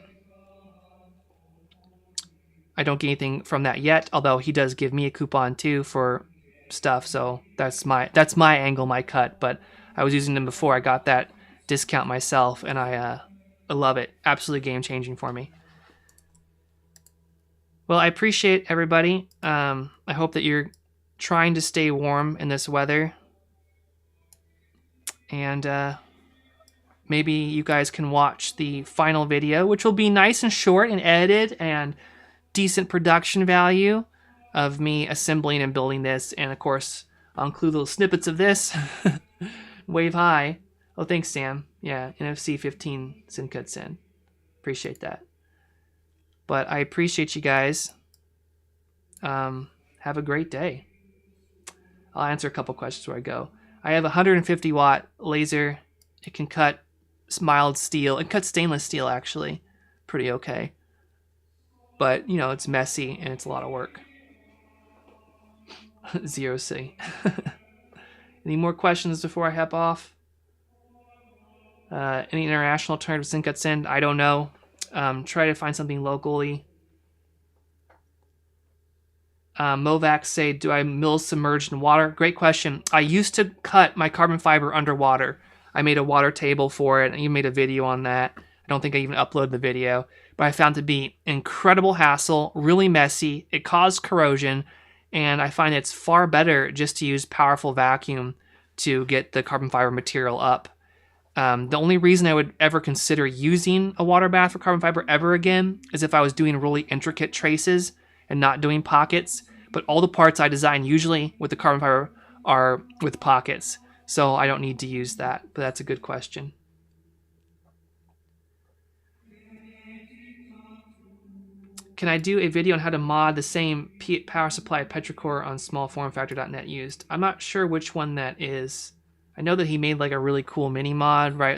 Speaker 1: I don't get anything from that yet, although he does give me a coupon too for stuff. So that's my angle, my cut. But I was using them before I got that discount myself, and I love it. Absolutely game-changing for me. Well, I appreciate everybody. I hope that you're trying to stay warm in this weather. And maybe you guys can watch the final video, which will be nice and short and edited and decent production value of me assembling and building this. And of course, I'll include little snippets of this. Wave high. Oh, thanks, Sam. Yeah, NFC 15 SynCutSyn. Appreciate that. But I appreciate you guys. Have a great day. I'll answer a couple questions where I go. I have a 150 watt laser. It can cut mild steel. It cuts stainless steel, actually. Pretty okay. But, you know, it's messy and it's a lot of work. 0C. Any more questions before I hop off? Any international alternative to SynCutSyn? I don't know. Try to find something locally. Movax say, do I mill submerged in water? Great question. I used to cut my carbon fiber underwater. I made a water table for it, and you made a video on that. I don't think I even uploaded the video, but I found it to be incredible hassle, really messy. It caused corrosion, and I find it's far better just to use powerful vacuum to get the carbon fiber material up. The only reason I would ever consider using a water bath for carbon fiber ever again is if I was doing really intricate traces and not doing pockets. But all the parts I design usually with the carbon fiber are with pockets, so I don't need to use that. But that's a good question. Can I do a video on how to mod the same power supply petrichor on smallformfactor.net used? I'm not sure which one that is. I know that he made like a really cool mini mod, right?